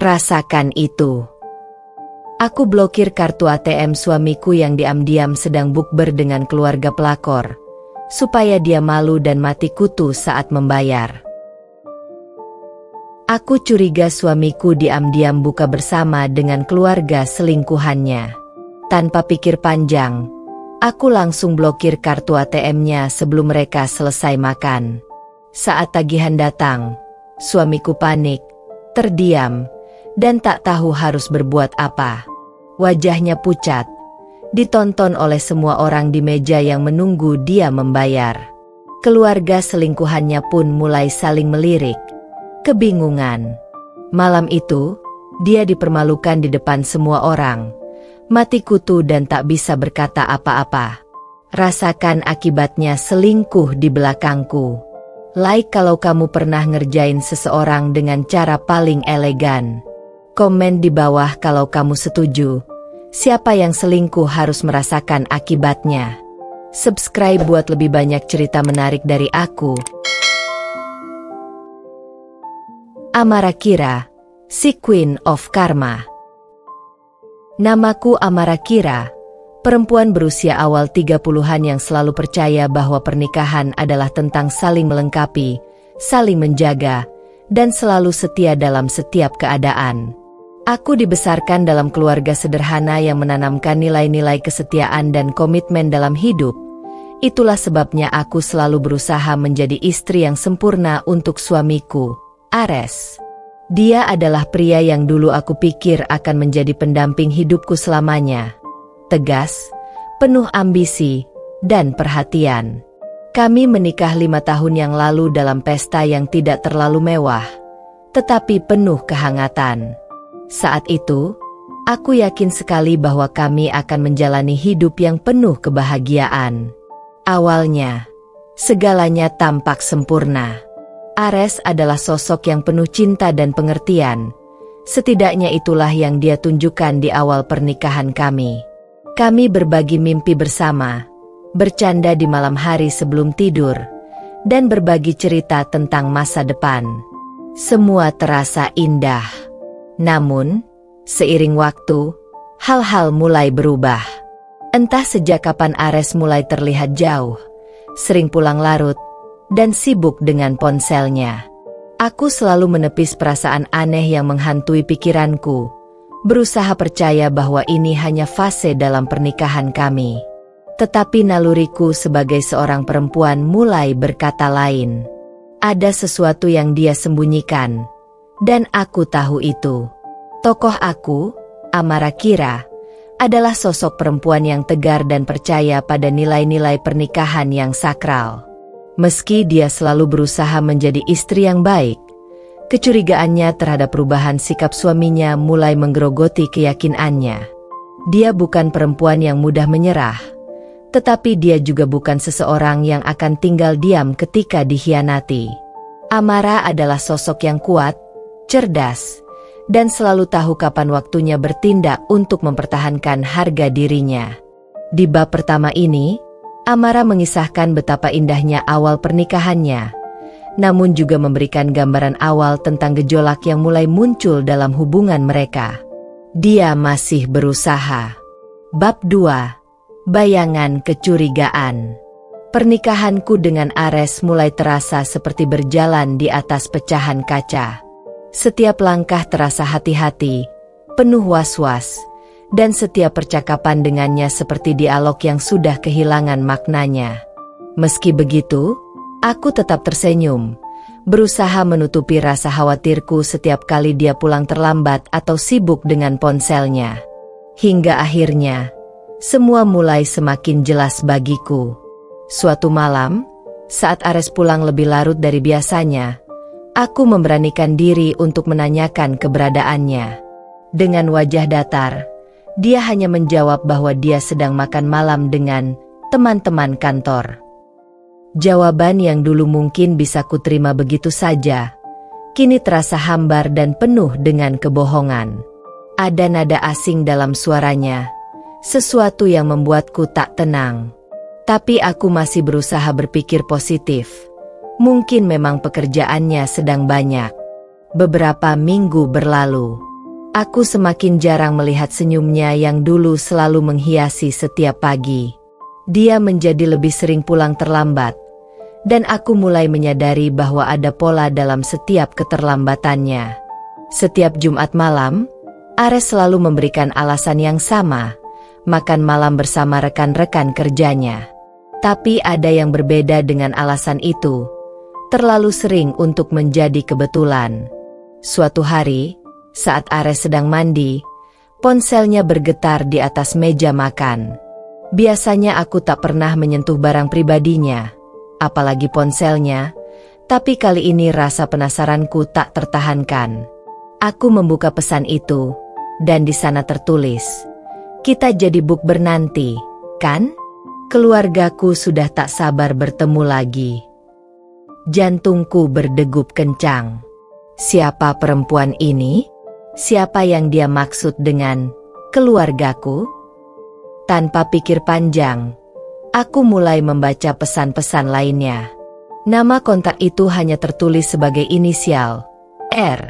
Rasakan itu. Aku blokir kartu ATM suamiku yang diam-diam sedang bukber dengan keluarga pelakor, supaya dia malu dan mati kutu saat membayar. Aku curiga suamiku diam-diam buka bersama dengan keluarga selingkuhannya. Tanpa pikir panjang, aku langsung blokir kartu ATM-nya sebelum mereka selesai makan. Saat tagihan datang, suamiku panik, terdiam, dan tak tahu harus berbuat apa. Wajahnya pucat, ditonton oleh semua orang di meja yang menunggu dia membayar. Keluarga selingkuhannya pun mulai saling melirik, kebingungan. Malam itu, dia dipermalukan di depan semua orang, mati kutu dan tak bisa berkata apa-apa. Rasakan akibatnya selingkuh di belakangku. Like kalau kamu pernah ngerjain seseorang dengan cara paling elegan. Komen di bawah kalau kamu setuju. Siapa yang selingkuh harus merasakan akibatnya. Subscribe buat lebih banyak cerita menarik dari aku. Amarakira, si Queen of Karma. Namaku Amarakira, perempuan berusia awal 30-an yang selalu percaya bahwa pernikahan adalah tentang saling melengkapi, saling menjaga, dan selalu setia dalam setiap keadaan. Aku dibesarkan dalam keluarga sederhana yang menanamkan nilai-nilai kesetiaan dan komitmen dalam hidup. Itulah sebabnya aku selalu berusaha menjadi istri yang sempurna untuk suamiku, Ares. Dia adalah pria yang dulu aku pikir akan menjadi pendamping hidupku selamanya. Tegas, penuh ambisi, dan perhatian. Kami menikah 5 tahun yang lalu dalam pesta yang tidak terlalu mewah, tetapi penuh kehangatan. Saat itu, aku yakin sekali bahwa kami akan menjalani hidup yang penuh kebahagiaan. Awalnya, segalanya tampak sempurna. Ares adalah sosok yang penuh cinta dan pengertian. Setidaknya itulah yang dia tunjukkan di awal pernikahan kami. Kami berbagi mimpi bersama, bercanda di malam hari sebelum tidur, dan berbagi cerita tentang masa depan. Semua terasa indah. Namun, seiring waktu, hal-hal mulai berubah. Entah sejak kapan Ares mulai terlihat jauh, sering pulang larut, dan sibuk dengan ponselnya. Aku selalu menepis perasaan aneh yang menghantui pikiranku, berusaha percaya bahwa ini hanya fase dalam pernikahan kami. Tetapi naluriku sebagai seorang perempuan mulai berkata lain. Ada sesuatu yang dia sembunyikan, dan aku tahu itu. Tokoh aku, Amarakira, adalah sosok perempuan yang tegar dan percaya pada nilai-nilai pernikahan yang sakral. Meski dia selalu berusaha menjadi istri yang baik, kecurigaannya terhadap perubahan sikap suaminya mulai menggerogoti keyakinannya. Dia bukan perempuan yang mudah menyerah, tetapi dia juga bukan seseorang yang akan tinggal diam ketika dikhianati. Amara adalah sosok yang kuat, cerdas, dan selalu tahu kapan waktunya bertindak untuk mempertahankan harga dirinya. Di bab pertama ini, Amara mengisahkan betapa indahnya awal pernikahannya, namun juga memberikan gambaran awal tentang gejolak yang mulai muncul dalam hubungan mereka. Dia masih berusaha. Bab 2. Bayangan kecurigaan. Pernikahanku dengan Ares mulai terasa seperti berjalan di atas pecahan kaca. Setiap langkah terasa hati-hati, penuh was-was, dan setiap percakapan dengannya seperti dialog yang sudah kehilangan maknanya. Meski begitu, aku tetap tersenyum, berusaha menutupi rasa khawatirku setiap kali dia pulang terlambat atau sibuk dengan ponselnya. Hingga akhirnya, semua mulai semakin jelas bagiku. Suatu malam, saat Ares pulang lebih larut dari biasanya, aku memberanikan diri untuk menanyakan keberadaannya. Dengan wajah datar, dia hanya menjawab bahwa dia sedang makan malam dengan teman-teman kantor. Jawaban yang dulu mungkin bisa kuterima begitu saja, kini terasa hambar dan penuh dengan kebohongan. Ada nada asing dalam suaranya, sesuatu yang membuatku tak tenang. Tapi aku masih berusaha berpikir positif. Mungkin memang pekerjaannya sedang banyak. Beberapa minggu berlalu. Aku semakin jarang melihat senyumnya yang dulu selalu menghiasi setiap pagi. Dia menjadi lebih sering pulang terlambat, dan aku mulai menyadari bahwa ada pola dalam setiap keterlambatannya. Setiap Jumat malam, Ares selalu memberikan alasan yang sama, makan malam bersama rekan-rekan kerjanya. Tapi ada yang berbeda dengan alasan itu, terlalu sering untuk menjadi kebetulan. Suatu hari, saat Ares sedang mandi, ponselnya bergetar di atas meja makan. Biasanya aku tak pernah menyentuh barang pribadinya, apalagi ponselnya, tapi kali ini rasa penasaranku tak tertahankan. Aku membuka pesan itu, dan di sana tertulis, "Kita jadi bukber nanti, kan? Keluargaku sudah tak sabar bertemu lagi." Jantungku berdegup kencang. Siapa perempuan ini? Siapa yang dia maksud dengan keluargaku? Tanpa pikir panjang, aku mulai membaca pesan-pesan lainnya. Nama kontak itu hanya tertulis sebagai inisial R,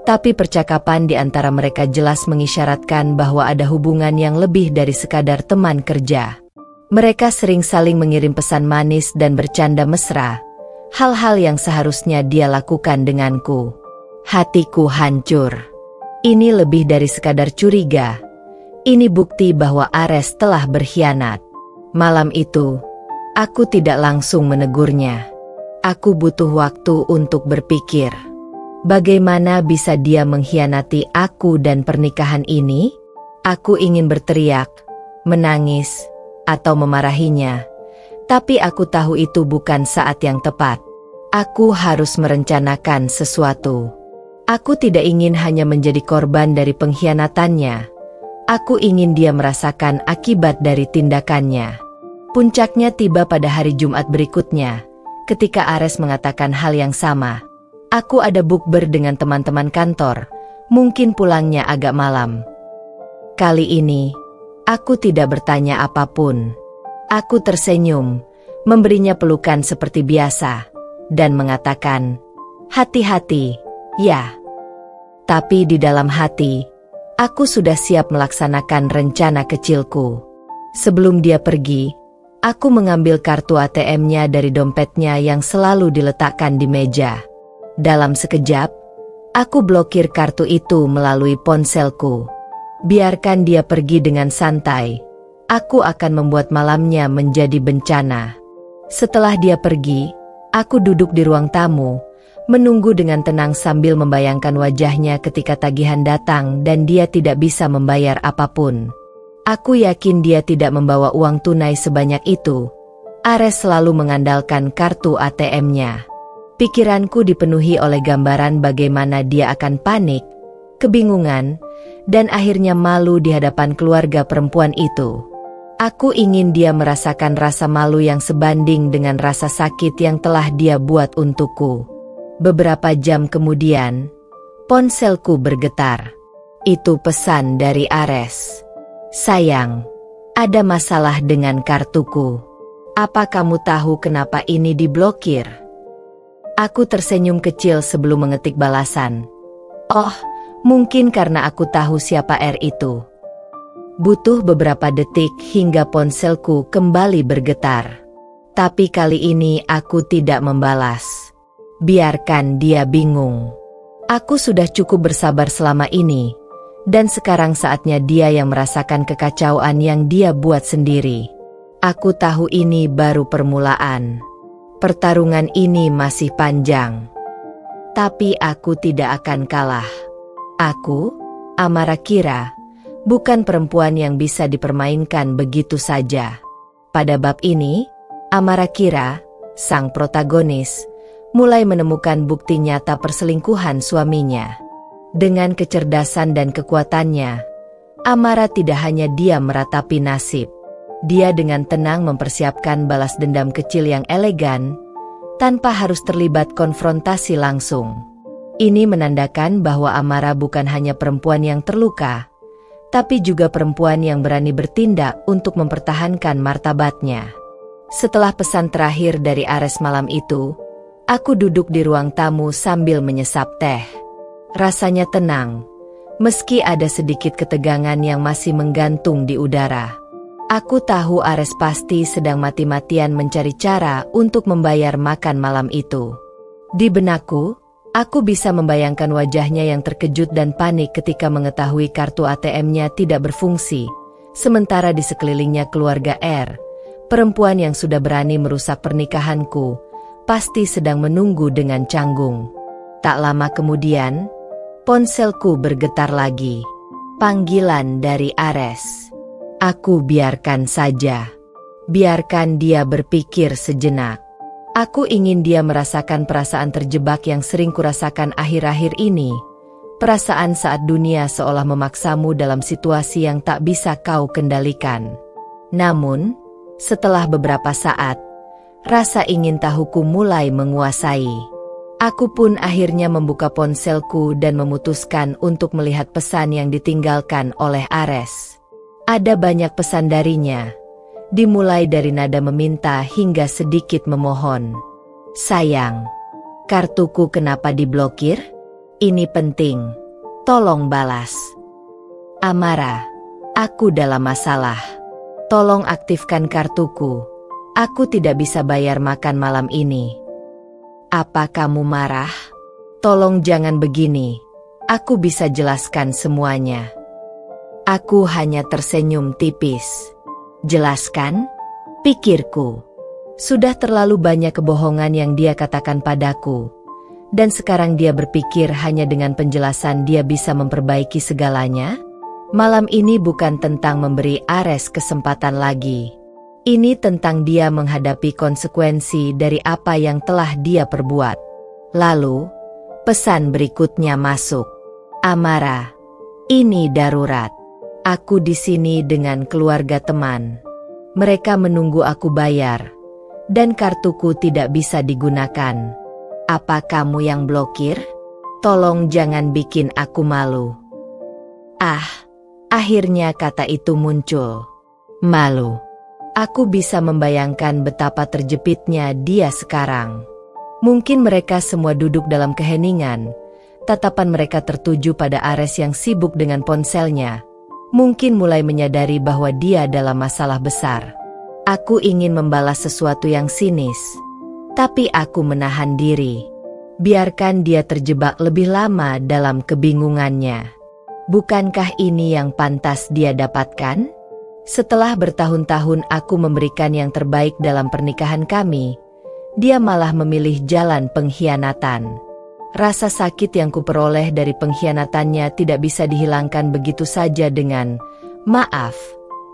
tapi percakapan di antara mereka jelas mengisyaratkan bahwa ada hubungan yang lebih dari sekadar teman kerja. Mereka sering saling mengirim pesan manis dan bercanda mesra, hal-hal yang seharusnya dia lakukan denganku. Hatiku hancur. Ini lebih dari sekadar curiga. Ini bukti bahwa Ares telah berkhianat. Malam itu, aku tidak langsung menegurnya. Aku butuh waktu untuk berpikir. Bagaimana bisa dia mengkhianati aku dan pernikahan ini? Aku ingin berteriak, menangis, atau memarahinya. Tapi aku tahu itu bukan saat yang tepat. Aku harus merencanakan sesuatu. Aku tidak ingin hanya menjadi korban dari pengkhianatannya. Aku ingin dia merasakan akibat dari tindakannya. Puncaknya tiba pada hari Jumat berikutnya, ketika Ares mengatakan hal yang sama. Aku ada bukber dengan teman-teman kantor, mungkin pulangnya agak malam. Kali ini, aku tidak bertanya apapun. Aku tersenyum, memberinya pelukan seperti biasa, dan mengatakan, "Hati-hati, ya." Tapi di dalam hati, aku sudah siap melaksanakan rencana kecilku. Sebelum dia pergi, aku mengambil kartu ATM-nya dari dompetnya yang selalu diletakkan di meja. Dalam sekejap, aku blokir kartu itu melalui ponselku. Biarkan dia pergi dengan santai. Aku akan membuat malamnya menjadi bencana. Setelah dia pergi, aku duduk di ruang tamu, menunggu dengan tenang sambil membayangkan wajahnya ketika tagihan datang dan dia tidak bisa membayar apapun. Aku yakin dia tidak membawa uang tunai sebanyak itu. Ares selalu mengandalkan kartu ATM-nya. Pikiranku dipenuhi oleh gambaran bagaimana dia akan panik, kebingungan, dan akhirnya malu di hadapan keluarga perempuan itu. Aku ingin dia merasakan rasa malu yang sebanding dengan rasa sakit yang telah dia buat untukku. Beberapa jam kemudian, ponselku bergetar. Itu pesan dari Ares. "Sayang, ada masalah dengan kartuku. Apa kamu tahu kenapa ini diblokir?" Aku tersenyum kecil sebelum mengetik balasan. "Oh, mungkin karena aku tahu siapa R itu." Butuh beberapa detik hingga ponselku kembali bergetar. Tapi kali ini aku tidak membalas. Biarkan dia bingung. Aku sudah cukup bersabar selama ini, dan sekarang saatnya dia yang merasakan kekacauan yang dia buat sendiri. Aku tahu ini baru permulaan. Pertarungan ini masih panjang. Tapi aku tidak akan kalah. Aku, Amarakira, bukan perempuan yang bisa dipermainkan begitu saja. Pada bab ini, Amarakira, sang protagonis, mulai menemukan bukti nyata perselingkuhan suaminya. Dengan kecerdasan dan kekuatannya, Amara tidak hanya diam meratapi nasib. Dia dengan tenang mempersiapkan balas dendam kecil yang elegan, tanpa harus terlibat konfrontasi langsung. Ini menandakan bahwa Amara bukan hanya perempuan yang terluka, tapi juga perempuan yang berani bertindak untuk mempertahankan martabatnya. Setelah pesan terakhir dari Ares malam itu, aku duduk di ruang tamu sambil menyesap teh. Rasanya tenang, Meski ada sedikit ketegangan yang masih menggantung di udara. Aku tahu Ares pasti sedang mati-matian mencari cara untuk membayar makan malam itu. Di benakku, aku bisa membayangkan wajahnya yang terkejut dan panik ketika mengetahui kartu ATM-nya tidak berfungsi. Sementara di sekelilingnya keluarga R, perempuan yang sudah berani merusak pernikahanku, pasti sedang menunggu dengan canggung. Tak lama kemudian, ponselku bergetar lagi. Panggilan dari Ares. Aku biarkan saja. Biarkan dia berpikir sejenak. Aku ingin dia merasakan perasaan terjebak yang sering kurasakan akhir-akhir ini. Perasaan saat dunia seolah memaksamu dalam situasi yang tak bisa kau kendalikan. Namun, setelah beberapa saat, rasa ingin tahuku mulai menguasai. Aku pun akhirnya membuka ponselku dan memutuskan untuk melihat pesan yang ditinggalkan oleh Ares. Ada banyak pesan darinya, dimulai dari nada meminta hingga sedikit memohon. Sayang, kartuku kenapa diblokir? Ini penting, tolong balas. Amara, aku dalam masalah. Tolong aktifkan kartuku. Aku tidak bisa bayar makan malam ini. Apa kamu marah? Tolong jangan begini. Aku bisa jelaskan semuanya. Aku hanya tersenyum tipis. Jelaskan? Pikirku. Sudah terlalu banyak kebohongan yang dia katakan padaku. Dan sekarang dia berpikir hanya dengan penjelasan dia bisa memperbaiki segalanya? Malam ini bukan tentang memberi Ares kesempatan lagi. Ini tentang dia menghadapi konsekuensi dari apa yang telah dia perbuat. Lalu, pesan berikutnya masuk. Amara, ini darurat. Aku di sini dengan keluarga teman. Mereka menunggu aku bayar. Dan kartuku tidak bisa digunakan. Apa kamu yang blokir? Tolong jangan bikin aku malu. Akhirnya kata itu muncul. Malu. Aku bisa membayangkan betapa terjepitnya dia sekarang. Mungkin mereka semua duduk dalam keheningan. Tatapan mereka tertuju pada Ares yang sibuk dengan ponselnya. Mungkin mulai menyadari bahwa dia dalam masalah besar. Aku ingin membalas sesuatu yang sinis. Tapi aku menahan diri. Biarkan dia terjebak lebih lama dalam kebingungannya. Bukankah ini yang pantas dia dapatkan? Setelah bertahun-tahun aku memberikan yang terbaik dalam pernikahan kami, dia malah memilih jalan pengkhianatan. Rasa sakit yang kuperoleh dari pengkhianatannya tidak bisa dihilangkan begitu saja dengan maaf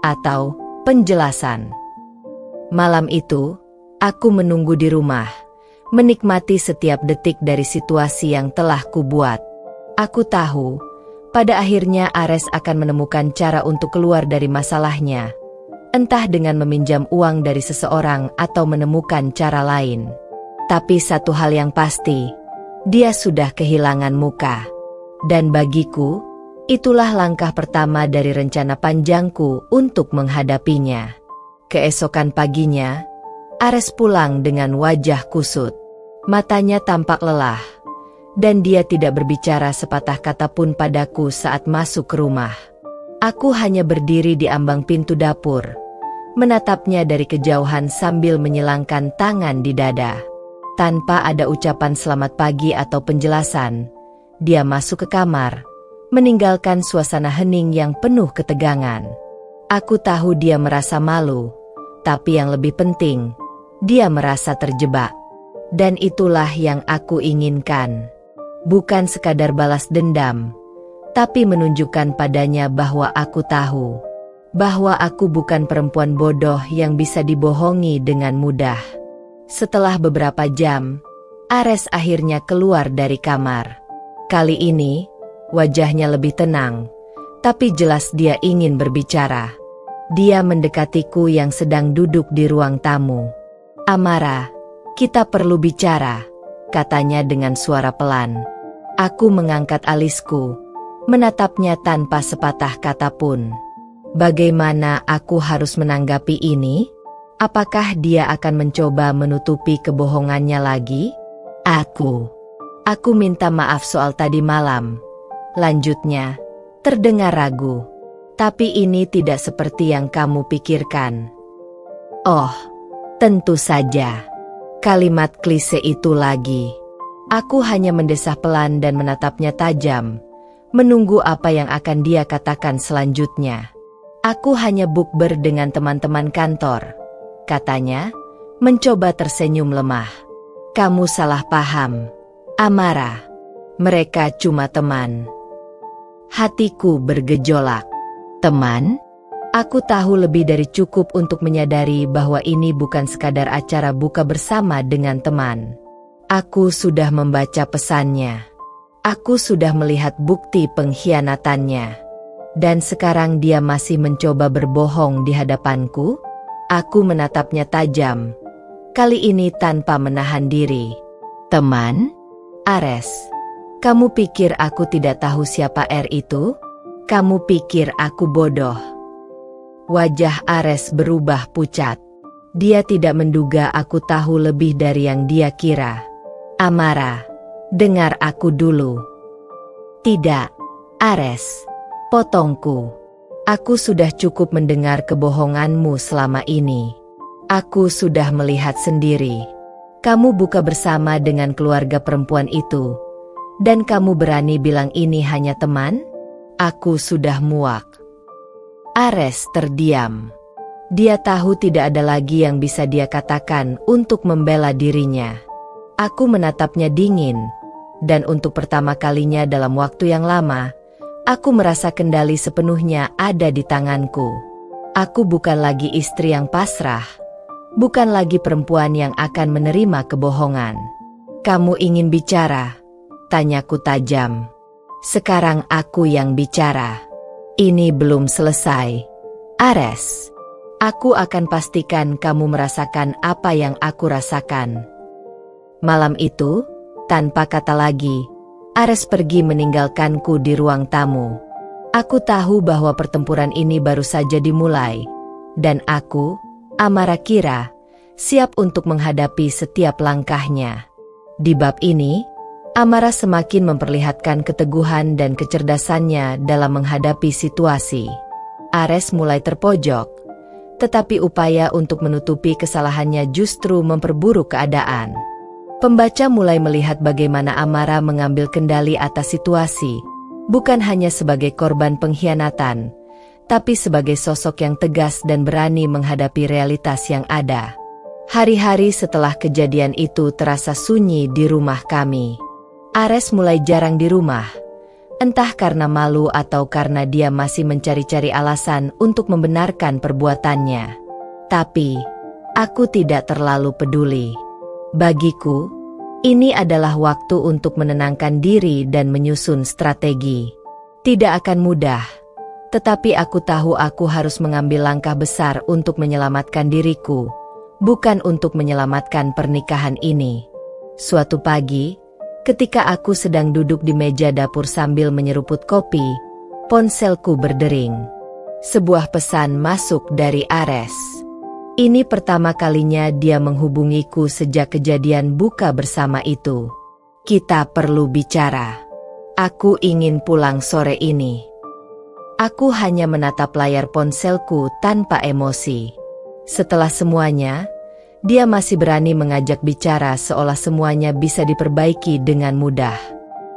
atau penjelasan. Malam itu, aku menunggu di rumah, menikmati setiap detik dari situasi yang telah kubuat. Aku tahu, pada akhirnya Ares akan menemukan cara untuk keluar dari masalahnya. Entah dengan meminjam uang dari seseorang atau menemukan cara lain. Tapi satu hal yang pasti, dia sudah kehilangan muka. Dan bagiku, itulah langkah pertama dari rencana panjangku untuk menghadapinya. Keesokan paginya, Ares pulang dengan wajah kusut. Matanya tampak lelah. Dan dia tidak berbicara sepatah kata pun padaku saat masuk ke rumah. Aku hanya berdiri di ambang pintu dapur, menatapnya dari kejauhan sambil menyilangkan tangan di dada. Tanpa ada ucapan selamat pagi atau penjelasan, dia masuk ke kamar, meninggalkan suasana hening yang penuh ketegangan. Aku tahu dia merasa malu, tapi yang lebih penting, dia merasa terjebak. Dan itulah yang aku inginkan. Bukan sekadar balas dendam, tapi menunjukkan padanya bahwa aku tahu. Bahwa aku bukan perempuan bodoh yang bisa dibohongi dengan mudah. Setelah beberapa jam, Ares akhirnya keluar dari kamar. Kali ini, wajahnya lebih tenang, tapi jelas dia ingin berbicara. Dia mendekatiku yang sedang duduk di ruang tamu. Amara, kita perlu bicara, katanya dengan suara pelan. Aku mengangkat alisku, menatapnya tanpa sepatah kata pun. Bagaimana aku harus menanggapi ini? Apakah dia akan mencoba menutupi kebohongannya lagi? Aku minta maaf soal tadi malam. Lanjutnya, Terdengar ragu. Tapi ini tidak seperti yang kamu pikirkan. Oh, tentu saja. Kalimat klise itu lagi. Aku hanya mendesah pelan dan menatapnya tajam, menunggu apa yang akan dia katakan selanjutnya. Aku hanya bukber dengan teman-teman kantor, katanya, mencoba tersenyum lemah. Kamu salah paham, Amara. Mereka cuma teman. Hatiku bergejolak. Teman? Aku tahu lebih dari cukup untuk menyadari bahwa ini bukan sekadar acara buka bersama dengan teman. Aku sudah membaca pesannya. Aku sudah melihat bukti pengkhianatannya. Dan sekarang dia masih mencoba berbohong di hadapanku? Aku menatapnya tajam. Kali ini tanpa menahan diri. Teman? Ares, kamu pikir aku tidak tahu siapa R itu? Kamu pikir aku bodoh? Wajah Ares berubah pucat. Dia tidak menduga aku tahu lebih dari yang dia kira. Amara, dengar aku dulu. Tidak, Ares, potongku. Aku sudah cukup mendengar kebohonganmu selama ini. Aku sudah melihat sendiri. Kamu buka bersama dengan keluarga perempuan itu. Dan kamu berani bilang ini hanya teman? Aku sudah muak. Ares terdiam. Dia tahu tidak ada lagi yang bisa dia katakan untuk membela dirinya. Aku menatapnya dingin, dan untuk pertama kalinya dalam waktu yang lama, aku merasa kendali sepenuhnya ada di tanganku. Aku bukan lagi istri yang pasrah, bukan lagi perempuan yang akan menerima kebohongan. Kamu ingin bicara? Tanyaku tajam. Sekarang aku yang bicara. Ini belum selesai. Ares, aku akan pastikan kamu merasakan apa yang aku rasakan. Malam itu, tanpa kata lagi, Ares pergi meninggalkanku di ruang tamu. Aku tahu bahwa pertempuran ini baru saja dimulai. Dan aku, Amara Kira, siap untuk menghadapi setiap langkahnya. Di bab ini, Amara semakin memperlihatkan keteguhan dan kecerdasannya dalam menghadapi situasi. Ares mulai terpojok, tetapi upaya untuk menutupi kesalahannya justru memperburuk keadaan. Pembaca mulai melihat bagaimana Amara mengambil kendali atas situasi, bukan hanya sebagai korban pengkhianatan, tapi sebagai sosok yang tegas dan berani menghadapi realitas yang ada. Hari-hari setelah kejadian itu terasa sunyi di rumah kami. Ares mulai jarang di rumah, entah karena malu atau karena dia masih mencari-cari alasan untuk membenarkan perbuatannya. Tapi, aku tidak terlalu peduli. Bagiku, ini adalah waktu untuk menenangkan diri dan menyusun strategi. Tidak akan mudah, tetapi aku tahu aku harus mengambil langkah besar untuk menyelamatkan diriku, bukan untuk menyelamatkan pernikahan ini. Suatu pagi, ketika aku sedang duduk di meja dapur sambil menyeruput kopi, ponselku berdering. Sebuah pesan masuk dari Ares. Ini pertama kalinya dia menghubungiku sejak kejadian buka bersama itu. Kita perlu bicara. Aku ingin pulang sore ini. Aku hanya menatap layar ponselku tanpa emosi. Setelah semuanya, dia masih berani mengajak bicara seolah semuanya bisa diperbaiki dengan mudah.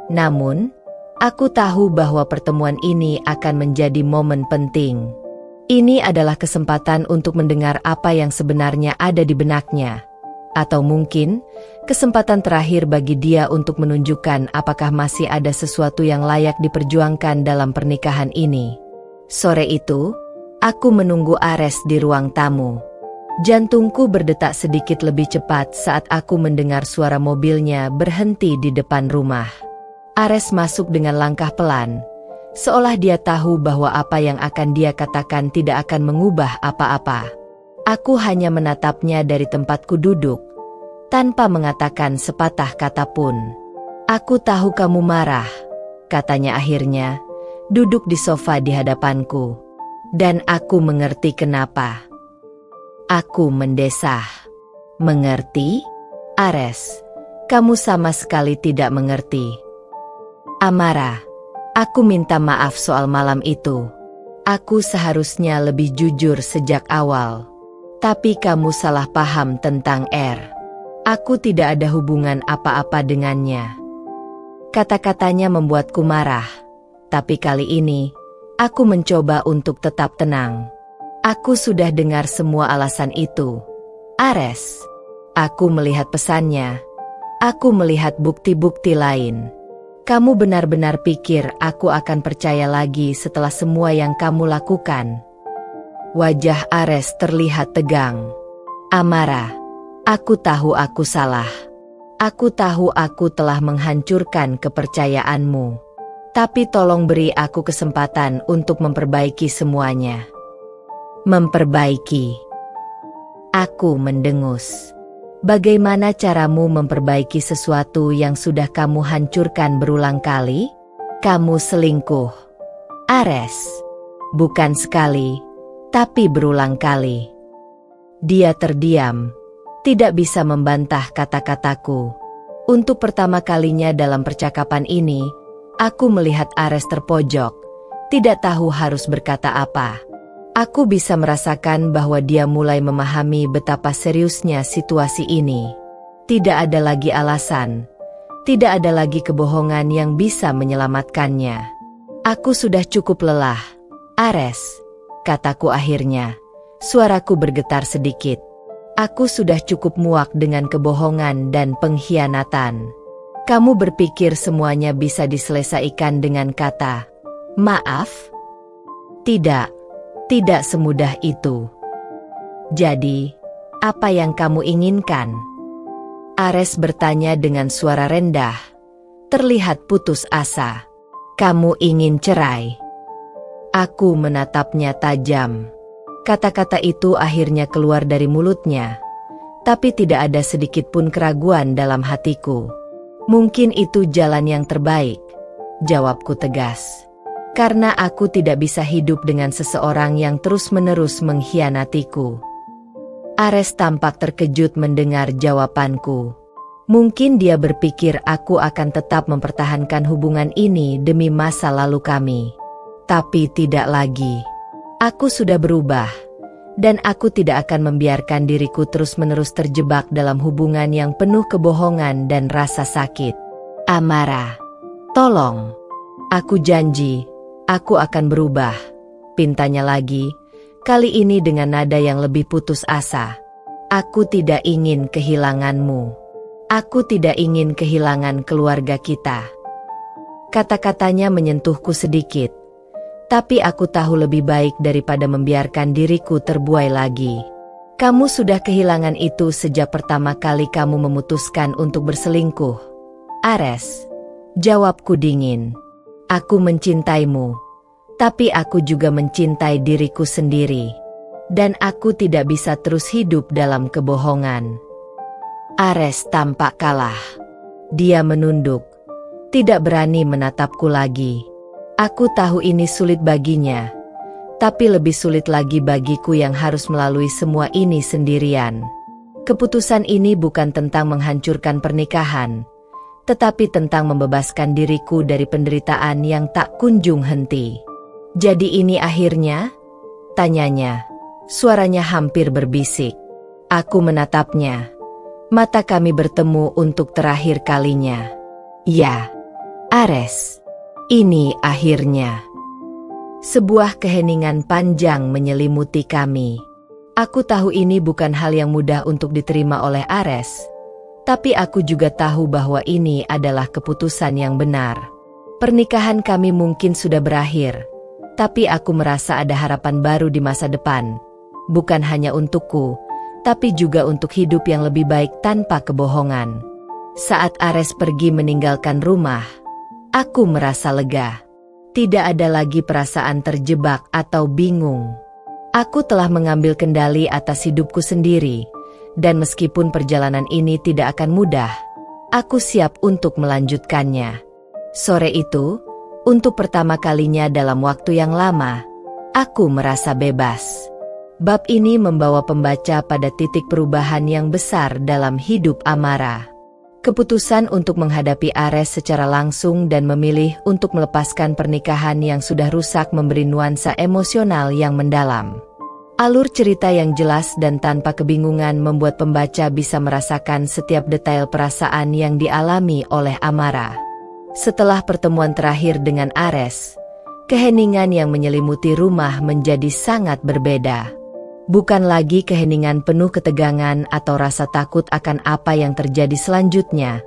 Namun, aku tahu bahwa pertemuan ini akan menjadi momen penting. Ini adalah kesempatan untuk mendengar apa yang sebenarnya ada di benaknya. Atau mungkin, kesempatan terakhir bagi dia untuk menunjukkan apakah masih ada sesuatu yang layak diperjuangkan dalam pernikahan ini. Sore itu, aku menunggu Ares di ruang tamu. Jantungku berdetak sedikit lebih cepat saat aku mendengar suara mobilnya berhenti di depan rumah. Ares masuk dengan langkah pelan, seolah dia tahu bahwa apa yang akan dia katakan tidak akan mengubah apa-apa. Aku hanya menatapnya dari tempatku duduk, tanpa mengatakan sepatah kata pun. Aku tahu kamu marah, katanya akhirnya, duduk di sofa di hadapanku. Dan aku mengerti kenapa. Aku mendesah. Mengerti? Ares, kamu sama sekali tidak mengerti. Amara, Aku minta maaf soal malam itu. Aku seharusnya lebih jujur sejak awal. Tapi kamu salah paham tentang R. Aku tidak ada hubungan apa-apa dengannya. Kata-katanya membuatku marah. Tapi kali ini, aku mencoba untuk tetap tenang. Aku sudah dengar semua alasan itu. Ares. Aku melihat pesannya. Aku melihat bukti-bukti lain. Kamu benar-benar pikir aku akan percaya lagi setelah semua yang kamu lakukan? Wajah Ares terlihat tegang. Amara, aku tahu aku salah. Aku tahu aku telah menghancurkan kepercayaanmu. Tapi tolong beri aku kesempatan untuk memperbaiki semuanya. Memperbaiki. Aku mendengus. Bagaimana caramu memperbaiki sesuatu yang sudah kamu hancurkan berulang kali? Kamu selingkuh. Ares. Bukan sekali, tapi berulang kali. Dia terdiam, tidak bisa membantah kata-kataku. Untuk pertama kalinya dalam percakapan ini, aku melihat Ares terpojok, tidak tahu harus berkata apa. Aku bisa merasakan bahwa dia mulai memahami betapa seriusnya situasi ini. Tidak ada lagi alasan, tidak ada lagi kebohongan yang bisa menyelamatkannya. Aku sudah cukup lelah, Ares, kataku akhirnya. Suaraku bergetar sedikit. Aku sudah cukup muak dengan kebohongan dan pengkhianatan. Kamu berpikir semuanya bisa diselesaikan dengan kata maaf? Tidak. Tidak semudah itu. Jadi, apa yang kamu inginkan? Ares bertanya dengan suara rendah. Terlihat putus asa. Kamu ingin cerai? Aku menatapnya tajam. Kata-kata itu akhirnya keluar dari mulutnya. Tapi tidak ada sedikit pun keraguan dalam hatiku. Mungkin itu jalan yang terbaik, jawabku tegas. Karena aku tidak bisa hidup dengan seseorang yang terus-menerus mengkhianatiku. Ares tampak terkejut mendengar jawabanku. Mungkin dia berpikir aku akan tetap mempertahankan hubungan ini demi masa lalu kami. Tapi tidak lagi. Aku sudah berubah. Dan aku tidak akan membiarkan diriku terus-menerus terjebak dalam hubungan yang penuh kebohongan dan rasa sakit. Amara, tolong. Aku janji. Aku akan berubah, pintanya lagi, kali ini dengan nada yang lebih putus asa. Aku tidak ingin kehilanganmu. Aku tidak ingin kehilangan keluarga kita. Kata-katanya menyentuhku sedikit, tapi aku tahu lebih baik daripada membiarkan diriku terbuai lagi. Kamu sudah kehilangan itu sejak pertama kali kamu memutuskan untuk berselingkuh. Ares, jawabku dingin. Aku mencintaimu, tapi aku juga mencintai diriku sendiri. Dan aku tidak bisa terus hidup dalam kebohongan. Ares tampak kalah. Dia menunduk, tidak berani menatapku lagi. Aku tahu ini sulit baginya, tapi lebih sulit lagi bagiku yang harus melalui semua ini sendirian. Keputusan ini bukan tentang menghancurkan pernikahan, tetapi tentang membebaskan diriku dari penderitaan yang tak kunjung henti. Jadi ini akhirnya? Tanyanya. Suaranya hampir berbisik. Aku menatapnya. Mata kami bertemu untuk terakhir kalinya. Ya, Ares. Ini akhirnya. Sebuah keheningan panjang menyelimuti kami. Aku tahu ini bukan hal yang mudah untuk diterima oleh Ares. Tapi aku juga tahu bahwa ini adalah keputusan yang benar. Pernikahan kami mungkin sudah berakhir, tapi aku merasa ada harapan baru di masa depan. Bukan hanya untukku, tapi juga untuk hidup yang lebih baik tanpa kebohongan. Saat Ares pergi meninggalkan rumah, aku merasa lega. Tidak ada lagi perasaan terjebak atau bingung. Aku telah mengambil kendali atas hidupku sendiri. Dan meskipun perjalanan ini tidak akan mudah, aku siap untuk melanjutkannya. Sore itu, untuk pertama kalinya dalam waktu yang lama, aku merasa bebas. Bab ini membawa pembaca pada titik perubahan yang besar dalam hidup Amara. Keputusan untuk menghadapi Ares secara langsung dan memilih untuk melepaskan pernikahan yang sudah rusak memberi nuansa emosional yang mendalam. Alur cerita yang jelas dan tanpa kebingungan membuat pembaca bisa merasakan setiap detail perasaan yang dialami oleh Amara. Setelah pertemuan terakhir dengan Ares, keheningan yang menyelimuti rumah menjadi sangat berbeda. Bukan lagi keheningan penuh ketegangan atau rasa takut akan apa yang terjadi selanjutnya,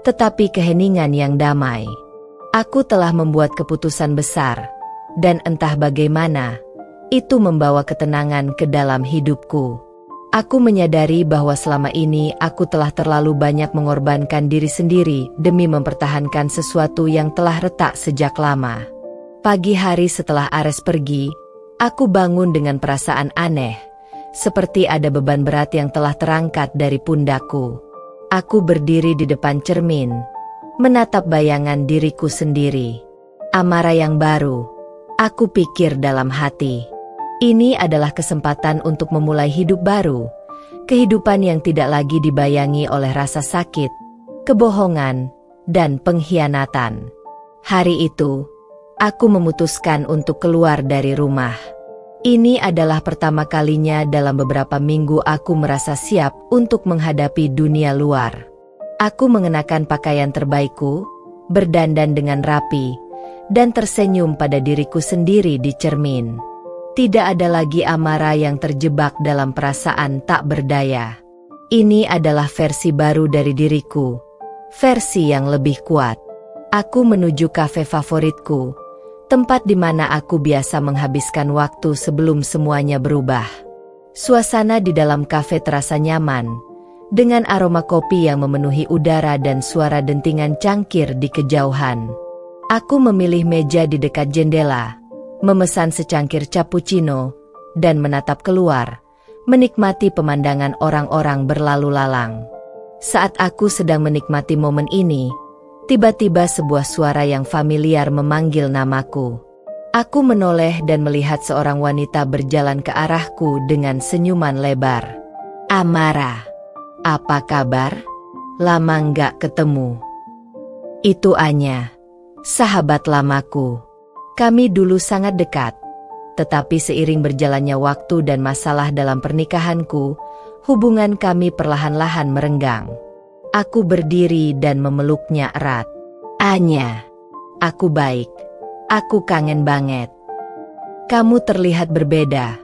tetapi keheningan yang damai. Aku telah membuat keputusan besar, dan entah bagaimana, itu membawa ketenangan ke dalam hidupku. Aku menyadari bahwa selama ini aku telah terlalu banyak mengorbankan diri sendiri demi mempertahankan sesuatu yang telah retak sejak lama. Pagi hari setelah Ares pergi, aku bangun dengan perasaan aneh, seperti ada beban berat yang telah terangkat dari pundakku. Aku berdiri di depan cermin, menatap bayangan diriku sendiri. Amara yang baru, aku pikir dalam hati. Ini adalah kesempatan untuk memulai hidup baru, kehidupan yang tidak lagi dibayangi oleh rasa sakit, kebohongan, dan pengkhianatan. Hari itu, aku memutuskan untuk keluar dari rumah. Ini adalah pertama kalinya dalam beberapa minggu aku merasa siap untuk menghadapi dunia luar. Aku mengenakan pakaian terbaikku, berdandan dengan rapi, dan tersenyum pada diriku sendiri di cermin. Tidak ada lagi Amara yang terjebak dalam perasaan tak berdaya. Ini adalah versi baru dari diriku, versi yang lebih kuat. Aku menuju kafe favoritku, tempat di mana aku biasa menghabiskan waktu sebelum semuanya berubah. Suasana di dalam kafe terasa nyaman, dengan aroma kopi yang memenuhi udara dan suara dentingan cangkir di kejauhan. Aku memilih meja di dekat jendela, memesan secangkir cappuccino, dan menatap keluar, menikmati pemandangan orang-orang berlalu lalang. Saat aku sedang menikmati momen ini, tiba-tiba sebuah suara yang familiar memanggil namaku. Aku menoleh dan melihat seorang wanita berjalan ke arahku dengan senyuman lebar. Amara, apa kabar? Lama nggak ketemu. Itu Anya, sahabat lamaku. Kami dulu sangat dekat, tetapi seiring berjalannya waktu dan masalah dalam pernikahanku, hubungan kami perlahan-lahan merenggang. Aku berdiri dan memeluknya erat. Anya, aku baik. Aku kangen banget. Kamu terlihat berbeda,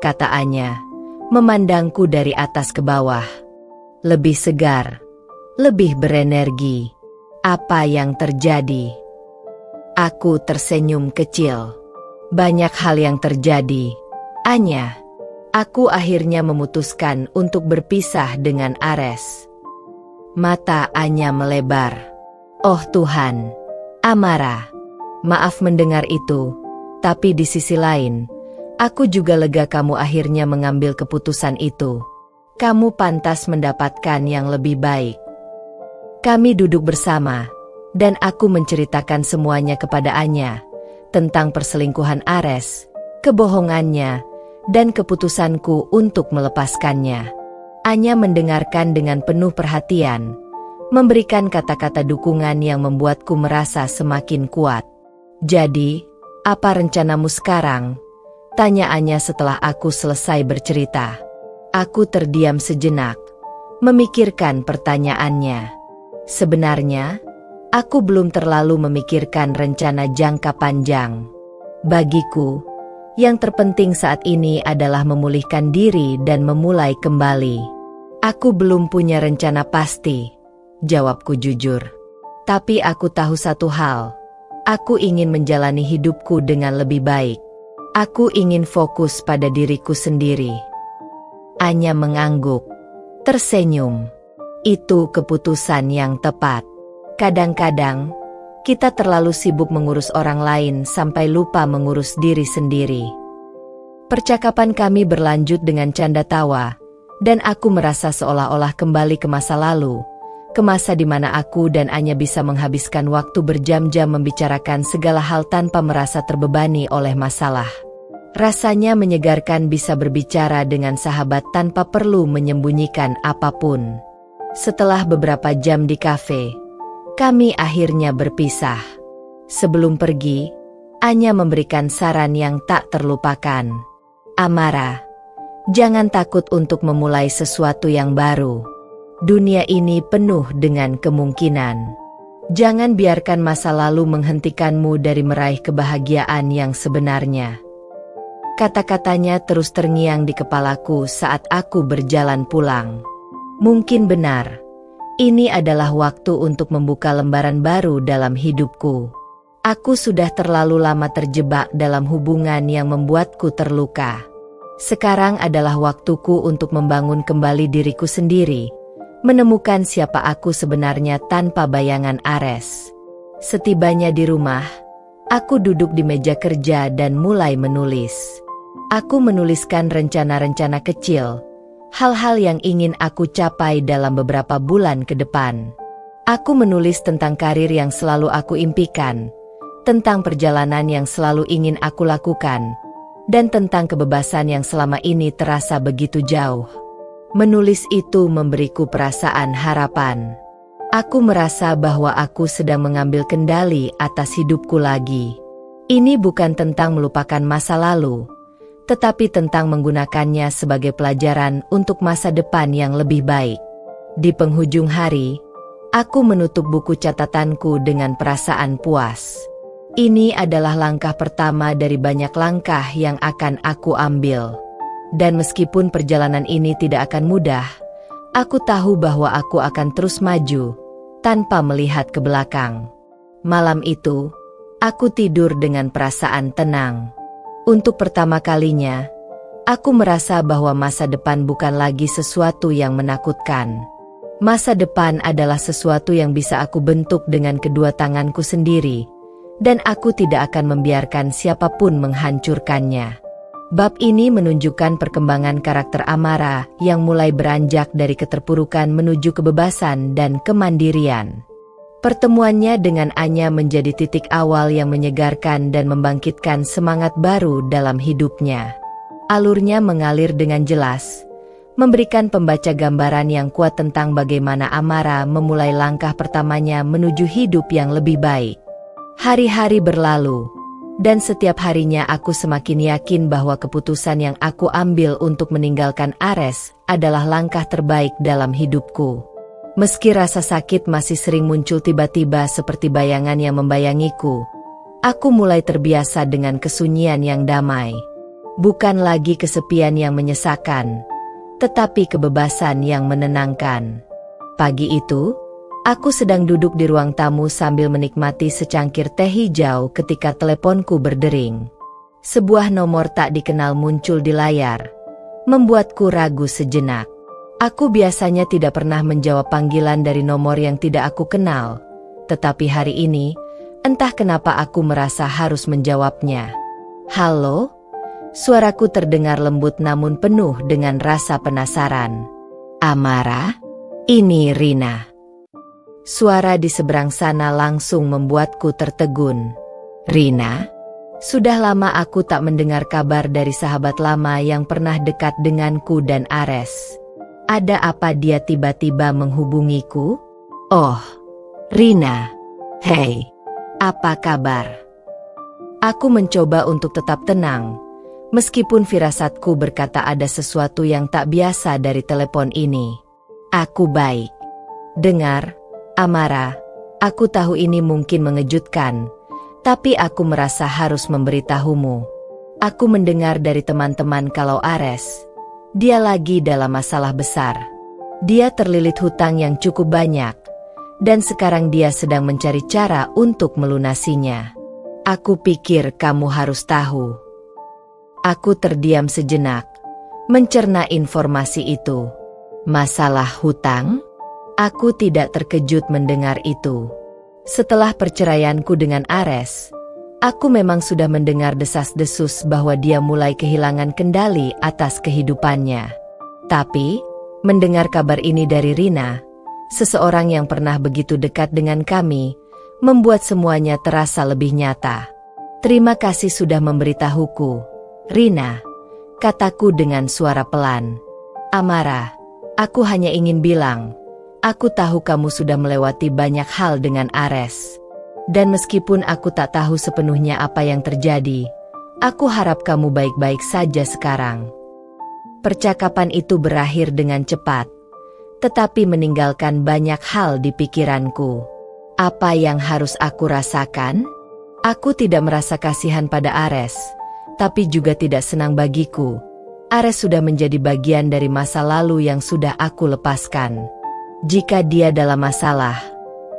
kata Anya, memandangku dari atas ke bawah. Lebih segar, lebih berenergi. Apa yang terjadi? Aku tersenyum kecil. Banyak hal yang terjadi, Anya. Aku akhirnya memutuskan untuk berpisah dengan Ares. Mata Anya melebar. Oh Tuhan, Amara. Maaf mendengar itu, tapi di sisi lain, aku juga lega kamu akhirnya mengambil keputusan itu. Kamu pantas mendapatkan yang lebih baik. Kami duduk bersama, dan aku menceritakan semuanya kepada Anya, tentang perselingkuhan Ares, kebohongannya, dan keputusanku untuk melepaskannya. Anya mendengarkan dengan penuh perhatian, memberikan kata-kata dukungan yang membuatku merasa semakin kuat. Jadi, apa rencanamu sekarang? Tanya Anya setelah aku selesai bercerita. Aku terdiam sejenak, memikirkan pertanyaannya. Sebenarnya, aku belum terlalu memikirkan rencana jangka panjang. Bagiku, yang terpenting saat ini adalah memulihkan diri dan memulai kembali. Aku belum punya rencana pasti, jawabku jujur. Tapi aku tahu satu hal, aku ingin menjalani hidupku dengan lebih baik. Aku ingin fokus pada diriku sendiri. Anya mengangguk, tersenyum. Itu keputusan yang tepat. Kadang-kadang, kita terlalu sibuk mengurus orang lain sampai lupa mengurus diri sendiri. Percakapan kami berlanjut dengan canda tawa, dan aku merasa seolah-olah kembali ke masa lalu, ke masa di mana aku dan Anya bisa menghabiskan waktu berjam-jam membicarakan segala hal tanpa merasa terbebani oleh masalah. Rasanya menyegarkan bisa berbicara dengan sahabat tanpa perlu menyembunyikan apapun. Setelah beberapa jam di kafe, kami akhirnya berpisah. Sebelum pergi, Anya memberikan saran yang tak terlupakan. Amara, jangan takut untuk memulai sesuatu yang baru. Dunia ini penuh dengan kemungkinan. Jangan biarkan masa lalu menghentikanmu dari meraih kebahagiaan yang sebenarnya. Kata-katanya terus terngiang di kepalaku saat aku berjalan pulang. Mungkin benar, ini adalah waktu untuk membuka lembaran baru dalam hidupku. Aku sudah terlalu lama terjebak dalam hubungan yang membuatku terluka. Sekarang adalah waktuku untuk membangun kembali diriku sendiri, menemukan siapa aku sebenarnya tanpa bayangan Ares. Setibanya di rumah, aku duduk di meja kerja dan mulai menulis. Aku menuliskan rencana-rencana kecil, hal-hal yang ingin aku capai dalam beberapa bulan ke depan. Aku menulis tentang karir yang selalu aku impikan, tentang perjalanan yang selalu ingin aku lakukan, dan tentang kebebasan yang selama ini terasa begitu jauh. Menulis itu memberiku perasaan harapan. Aku merasa bahwa aku sedang mengambil kendali atas hidupku lagi. Ini bukan tentang melupakan masa lalu, tetapi tentang menggunakannya sebagai pelajaran untuk masa depan yang lebih baik. Di penghujung hari, aku menutup buku catatanku dengan perasaan puas. Ini adalah langkah pertama dari banyak langkah yang akan aku ambil. Dan meskipun perjalanan ini tidak akan mudah, aku tahu bahwa aku akan terus maju, tanpa melihat ke belakang. Malam itu, aku tidur dengan perasaan tenang. Untuk pertama kalinya, aku merasa bahwa masa depan bukan lagi sesuatu yang menakutkan. Masa depan adalah sesuatu yang bisa aku bentuk dengan kedua tanganku sendiri, dan aku tidak akan membiarkan siapapun menghancurkannya. Bab ini menunjukkan perkembangan karakter Amara yang mulai beranjak dari keterpurukan menuju kebebasan dan kemandirian. Pertemuannya dengan Anya menjadi titik awal yang menyegarkan dan membangkitkan semangat baru dalam hidupnya. Alurnya mengalir dengan jelas, memberikan pembaca gambaran yang kuat tentang bagaimana Amara memulai langkah pertamanya menuju hidup yang lebih baik. Hari-hari berlalu, dan setiap harinya aku semakin yakin bahwa keputusan yang aku ambil untuk meninggalkan Ares adalah langkah terbaik dalam hidupku. Meski rasa sakit masih sering muncul tiba-tiba seperti bayangan yang membayangiku, aku mulai terbiasa dengan kesunyian yang damai. Bukan lagi kesepian yang menyesakan, tetapi kebebasan yang menenangkan. Pagi itu, aku sedang duduk di ruang tamu sambil menikmati secangkir teh hijau ketika teleponku berdering. Sebuah nomor tak dikenal muncul di layar, membuatku ragu sejenak. Aku biasanya tidak pernah menjawab panggilan dari nomor yang tidak aku kenal, tetapi hari ini, entah kenapa aku merasa harus menjawabnya. Halo? Suaraku terdengar lembut namun penuh dengan rasa penasaran. Amara? Ini Rina. Suara di seberang sana langsung membuatku tertegun. Rina? Sudah lama aku tak mendengar kabar dari sahabat lama yang pernah dekat denganku dan Ares. Ada apa dia tiba-tiba menghubungiku? Oh, Rina. Hei, apa kabar? Aku mencoba untuk tetap tenang, meskipun firasatku berkata ada sesuatu yang tak biasa dari telepon ini. Aku baik. Dengar, Amara, aku tahu ini mungkin mengejutkan, tapi aku merasa harus memberitahumu. Aku mendengar dari teman-teman kalau Ares, dia lagi dalam masalah besar. Dia terlilit hutang yang cukup banyak, dan sekarang dia sedang mencari cara untuk melunasinya. Aku pikir kamu harus tahu. Aku terdiam sejenak, mencerna informasi itu. Masalah hutang? Aku tidak terkejut mendengar itu. Setelah perceraianku dengan Ares, aku memang sudah mendengar desas-desus bahwa dia mulai kehilangan kendali atas kehidupannya. Tapi, mendengar kabar ini dari Rina, seseorang yang pernah begitu dekat dengan kami, membuat semuanya terasa lebih nyata. Terima kasih sudah memberitahuku, Rina, kataku dengan suara pelan. Amara, aku hanya ingin bilang, Aku tahu kamu sudah melewati banyak hal dengan Ares. Dan meskipun aku tak tahu sepenuhnya apa yang terjadi, aku harap kamu baik-baik saja sekarang. Percakapan itu berakhir dengan cepat, tetapi meninggalkan banyak hal di pikiranku. Apa yang harus aku rasakan? Aku tidak merasa kasihan pada Ares, tapi juga tidak senang bagiku. Ares sudah menjadi bagian dari masa lalu yang sudah aku lepaskan. Jika dia dalam masalah,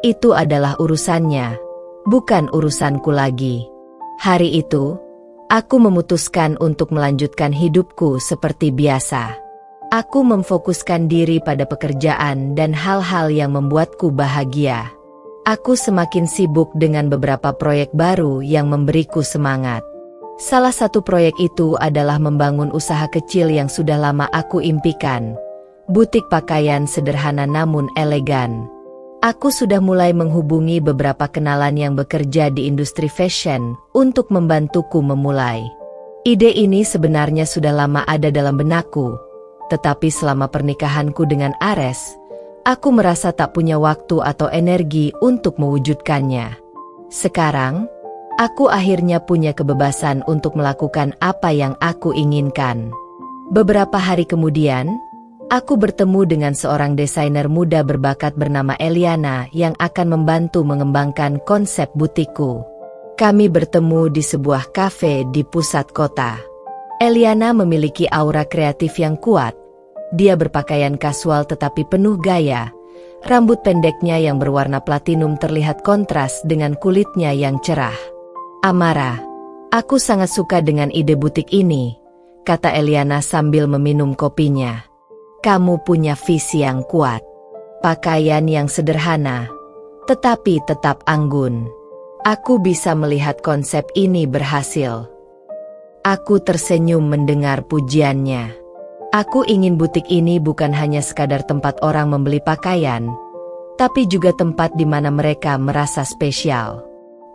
itu adalah urusannya, bukan urusanku lagi. Hari itu, aku memutuskan untuk melanjutkan hidupku seperti biasa. Aku memfokuskan diri pada pekerjaan dan hal-hal yang membuatku bahagia. Aku semakin sibuk dengan beberapa proyek baru yang memberiku semangat. Salah satu proyek itu adalah membangun usaha kecil yang sudah lama aku impikan. Butik pakaian sederhana namun elegan. Aku sudah mulai menghubungi beberapa kenalan yang bekerja di industri fashion untuk membantuku memulai. Ide ini sebenarnya sudah lama ada dalam benakku, tetapi selama pernikahanku dengan Ares, aku merasa tak punya waktu atau energi untuk mewujudkannya. Sekarang, aku akhirnya punya kebebasan untuk melakukan apa yang aku inginkan. Beberapa hari kemudian, aku bertemu dengan seorang desainer muda berbakat bernama Eliana yang akan membantu mengembangkan konsep butikku. Kami bertemu di sebuah kafe di pusat kota. Eliana memiliki aura kreatif yang kuat. Dia berpakaian kasual tetapi penuh gaya. Rambut pendeknya yang berwarna platinum terlihat kontras dengan kulitnya yang cerah. "Amara, aku sangat suka dengan ide butik ini," kata Eliana sambil meminum kopinya. "Kamu punya visi yang kuat. Pakaian yang sederhana, tetapi tetap anggun. Aku bisa melihat konsep ini berhasil." Aku tersenyum mendengar pujiannya. Aku ingin butik ini bukan hanya sekadar tempat orang membeli pakaian, tapi juga tempat di mana mereka merasa spesial.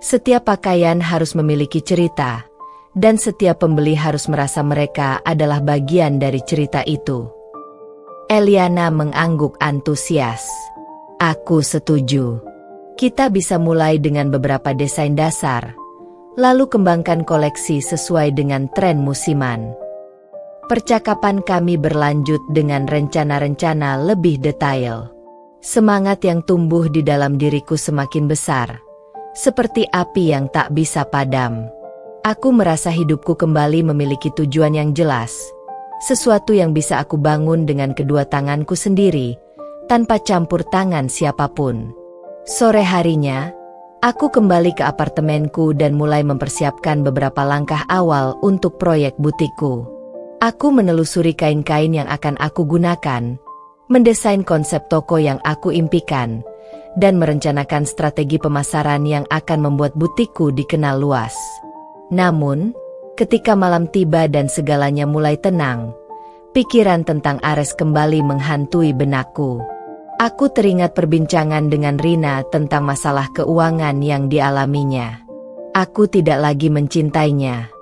Setiap pakaian harus memiliki cerita, dan setiap pembeli harus merasa mereka adalah bagian dari cerita itu. Eliana mengangguk antusias. "Aku setuju. Kita bisa mulai dengan beberapa desain dasar, lalu kembangkan koleksi sesuai dengan tren musiman." Percakapan kami berlanjut dengan rencana-rencana lebih detail. Semangat yang tumbuh di dalam diriku semakin besar, seperti api yang tak bisa padam. Aku merasa hidupku kembali memiliki tujuan yang jelas. Sesuatu yang bisa aku bangun dengan kedua tanganku sendiri, tanpa campur tangan siapapun. Sore harinya, aku kembali ke apartemenku dan mulai mempersiapkan beberapa langkah awal untuk proyek butikku. Aku menelusuri kain-kain yang akan aku gunakan, mendesain konsep toko yang aku impikan, dan merencanakan strategi pemasaran yang akan membuat butikku dikenal luas. Namun, ketika malam tiba dan segalanya mulai tenang, pikiran tentang Ares kembali menghantui benakku. Aku teringat perbincangan dengan Rina tentang masalah keuangan yang dialaminya. Aku tidak lagi mencintainya.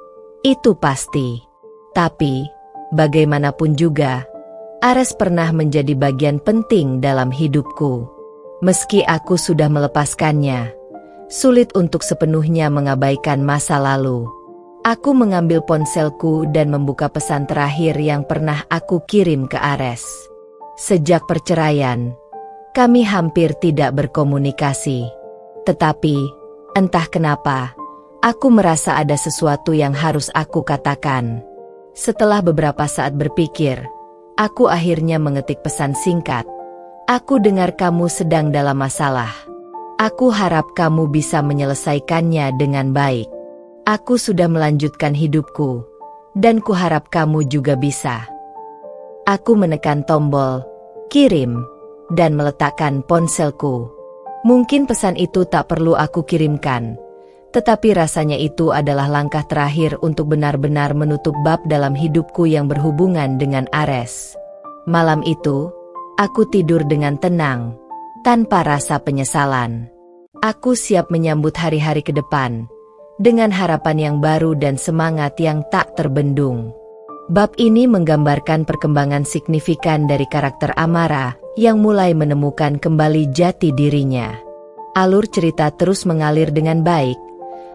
Itu pasti. Tapi, bagaimanapun juga, Ares pernah menjadi bagian penting dalam hidupku. Meski aku sudah melepaskannya, sulit untuk sepenuhnya mengabaikan masa lalu. Aku mengambil ponselku dan membuka pesan terakhir yang pernah aku kirim ke Ares. Sejak perceraian, kami hampir tidak berkomunikasi. Tetapi, entah kenapa, aku merasa ada sesuatu yang harus aku katakan. Setelah beberapa saat berpikir, aku akhirnya mengetik pesan singkat. "Aku dengar kamu sedang dalam masalah. Aku harap kamu bisa menyelesaikannya dengan baik. Aku sudah melanjutkan hidupku, dan kuharap kamu juga bisa." Aku menekan tombol "Kirim" dan meletakkan ponselku. Mungkin pesan itu tak perlu aku kirimkan, tetapi rasanya itu adalah langkah terakhir untuk benar-benar menutup bab dalam hidupku yang berhubungan dengan Ares. Malam itu, aku tidur dengan tenang, tanpa rasa penyesalan. Aku siap menyambut hari-hari ke depan, dengan harapan yang baru dan semangat yang tak terbendung. Bab ini menggambarkan perkembangan signifikan dari karakter Amara yang mulai menemukan kembali jati dirinya. Alur cerita terus mengalir dengan baik,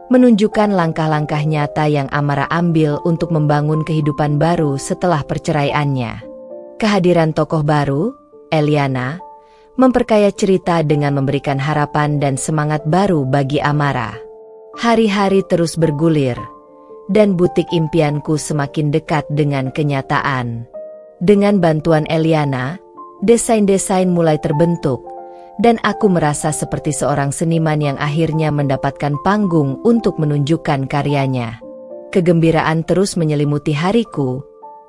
menunjukkan langkah-langkah nyata yang Amara ambil untuk membangun kehidupan baru setelah perceraiannya. Kehadiran tokoh baru, Eliana, memperkaya cerita dengan memberikan harapan dan semangat baru bagi Amara. Hari-hari terus bergulir, dan butik impianku semakin dekat dengan kenyataan. Dengan bantuan Eliana, desain-desain mulai terbentuk, dan aku merasa seperti seorang seniman yang akhirnya mendapatkan panggung untuk menunjukkan karyanya. Kegembiraan terus menyelimuti hariku,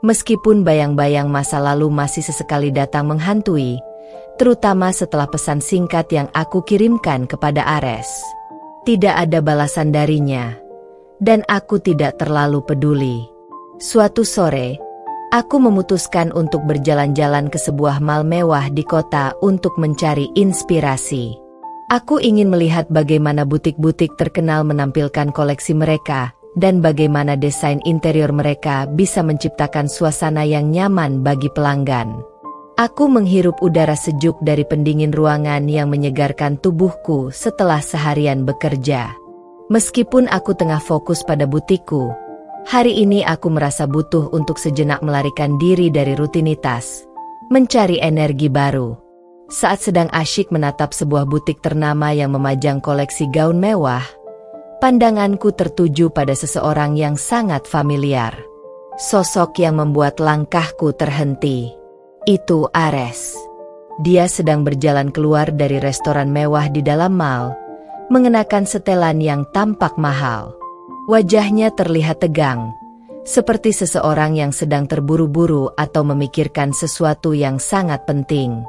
meskipun bayang-bayang masa lalu masih sesekali datang menghantui, terutama setelah pesan singkat yang aku kirimkan kepada Ares. Tidak ada balasan darinya, dan aku tidak terlalu peduli. Suatu sore, aku memutuskan untuk berjalan-jalan ke sebuah mal mewah di kota untuk mencari inspirasi. Aku ingin melihat bagaimana butik-butik terkenal menampilkan koleksi mereka, dan bagaimana desain interior mereka bisa menciptakan suasana yang nyaman bagi pelanggan. Aku menghirup udara sejuk dari pendingin ruangan yang menyegarkan tubuhku setelah seharian bekerja. Meskipun aku tengah fokus pada butikku, hari ini aku merasa butuh untuk sejenak melarikan diri dari rutinitas, mencari energi baru. Saat sedang asyik menatap sebuah butik ternama yang memajang koleksi gaun mewah, pandanganku tertuju pada seseorang yang sangat familiar. Sosok yang membuat langkahku terhenti. Itu Ares. Dia sedang berjalan keluar dari restoran mewah di dalam mal, mengenakan setelan yang tampak mahal. Wajahnya terlihat tegang, seperti seseorang yang sedang terburu-buru atau memikirkan sesuatu yang sangat penting.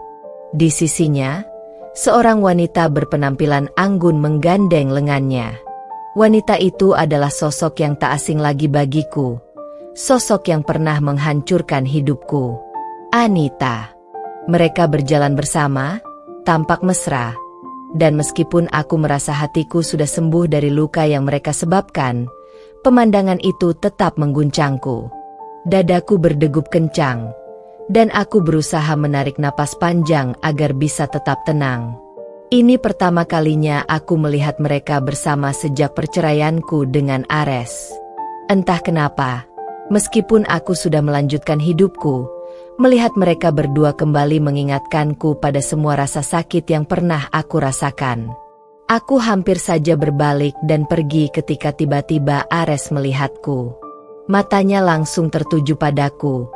Di sisinya, seorang wanita berpenampilan anggun menggandeng lengannya. Wanita itu adalah sosok yang tak asing lagi bagiku, sosok yang pernah menghancurkan hidupku. Anita. Mereka berjalan bersama, tampak mesra, dan meskipun aku merasa hatiku sudah sembuh dari luka yang mereka sebabkan, pemandangan itu tetap mengguncangku. Dadaku berdegup kencang, dan aku berusaha menarik napas panjang agar bisa tetap tenang. Ini pertama kalinya aku melihat mereka bersama sejak perceraianku dengan Ares. Entah kenapa, meskipun aku sudah melanjutkan hidupku, melihat mereka berdua kembali mengingatkanku pada semua rasa sakit yang pernah aku rasakan. Aku hampir saja berbalik dan pergi ketika tiba-tiba Ares melihatku. Matanya langsung tertuju padaku,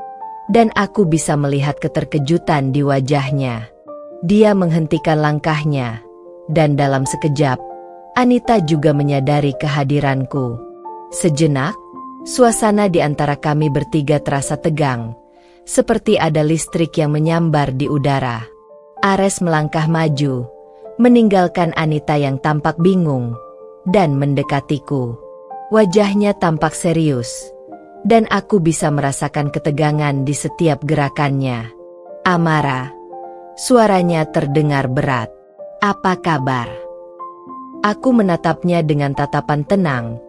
dan aku bisa melihat keterkejutan di wajahnya. Dia menghentikan langkahnya, dan dalam sekejap, Anita juga menyadari kehadiranku. Sejenak, suasana di antara kami bertiga terasa tegang, seperti ada listrik yang menyambar di udara. Ares melangkah maju, meninggalkan Anita yang tampak bingung, dan mendekatiku. Wajahnya tampak serius, dan aku bisa merasakan ketegangan di setiap gerakannya. Amara. Suaranya terdengar berat. Apa kabar? Aku menatapnya dengan tatapan tenang,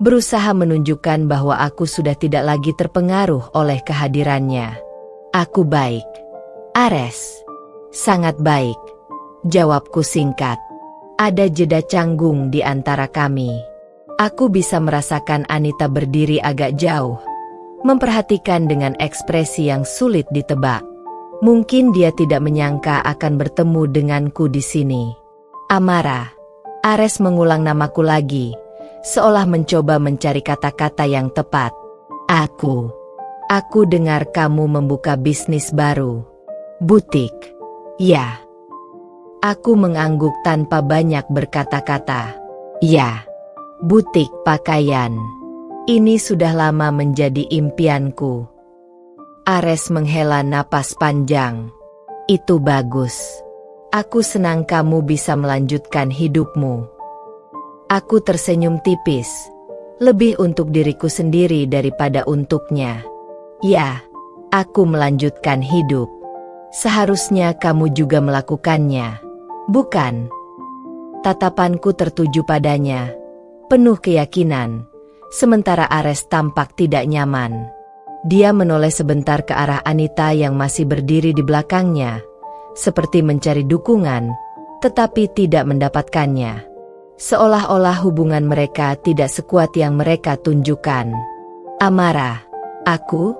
berusaha menunjukkan bahwa aku sudah tidak lagi terpengaruh oleh kehadirannya. Aku baik. Ares. Sangat baik. Jawabku singkat. Ada jeda canggung di antara kami. Aku bisa merasakan Anita berdiri agak jauh, memperhatikan dengan ekspresi yang sulit ditebak. Mungkin dia tidak menyangka akan bertemu denganku di sini. Amara. Ares mengulang namaku lagi, seolah mencoba mencari kata-kata yang tepat. Aku dengar kamu membuka bisnis baru. Butik. Ya. Aku mengangguk tanpa banyak berkata-kata. Ya. Butik pakaian. Ini sudah lama menjadi impianku. Ares menghela napas panjang. Itu bagus. Aku senang kamu bisa melanjutkan hidupmu. Aku tersenyum tipis, lebih untuk diriku sendiri daripada untuknya. Ya, aku melanjutkan hidup. Seharusnya kamu juga melakukannya, bukan? Tatapanku tertuju padanya, penuh keyakinan, sementara Ares tampak tidak nyaman. Dia menoleh sebentar ke arah Anita yang masih berdiri di belakangnya, seperti mencari dukungan, tetapi tidak mendapatkannya. Seolah-olah hubungan mereka tidak sekuat yang mereka tunjukkan. Amara, aku?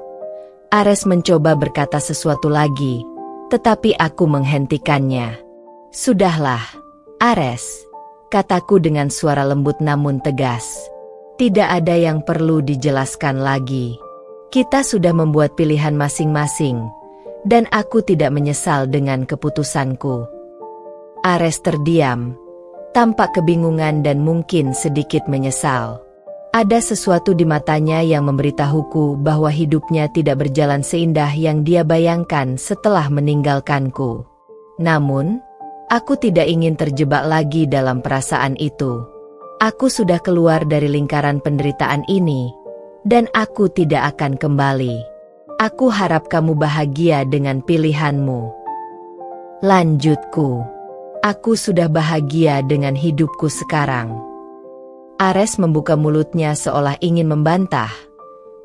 Ares mencoba berkata sesuatu lagi, tetapi aku menghentikannya. Sudahlah, Ares, kataku dengan suara lembut namun tegas. Tidak ada yang perlu dijelaskan lagi. Kita sudah membuat pilihan masing-masing, dan aku tidak menyesal dengan keputusanku. Ares terdiam, tampak kebingungan dan mungkin sedikit menyesal. Ada sesuatu di matanya yang memberitahuku bahwa hidupnya tidak berjalan seindah yang dia bayangkan setelah meninggalkanku. Namun, aku tidak ingin terjebak lagi dalam perasaan itu. Aku sudah keluar dari lingkaran penderitaan ini, dan aku tidak akan kembali. Aku harap kamu bahagia dengan pilihanmu. Lanjutku. Aku sudah bahagia dengan hidupku sekarang. Ares membuka mulutnya seolah ingin membantah,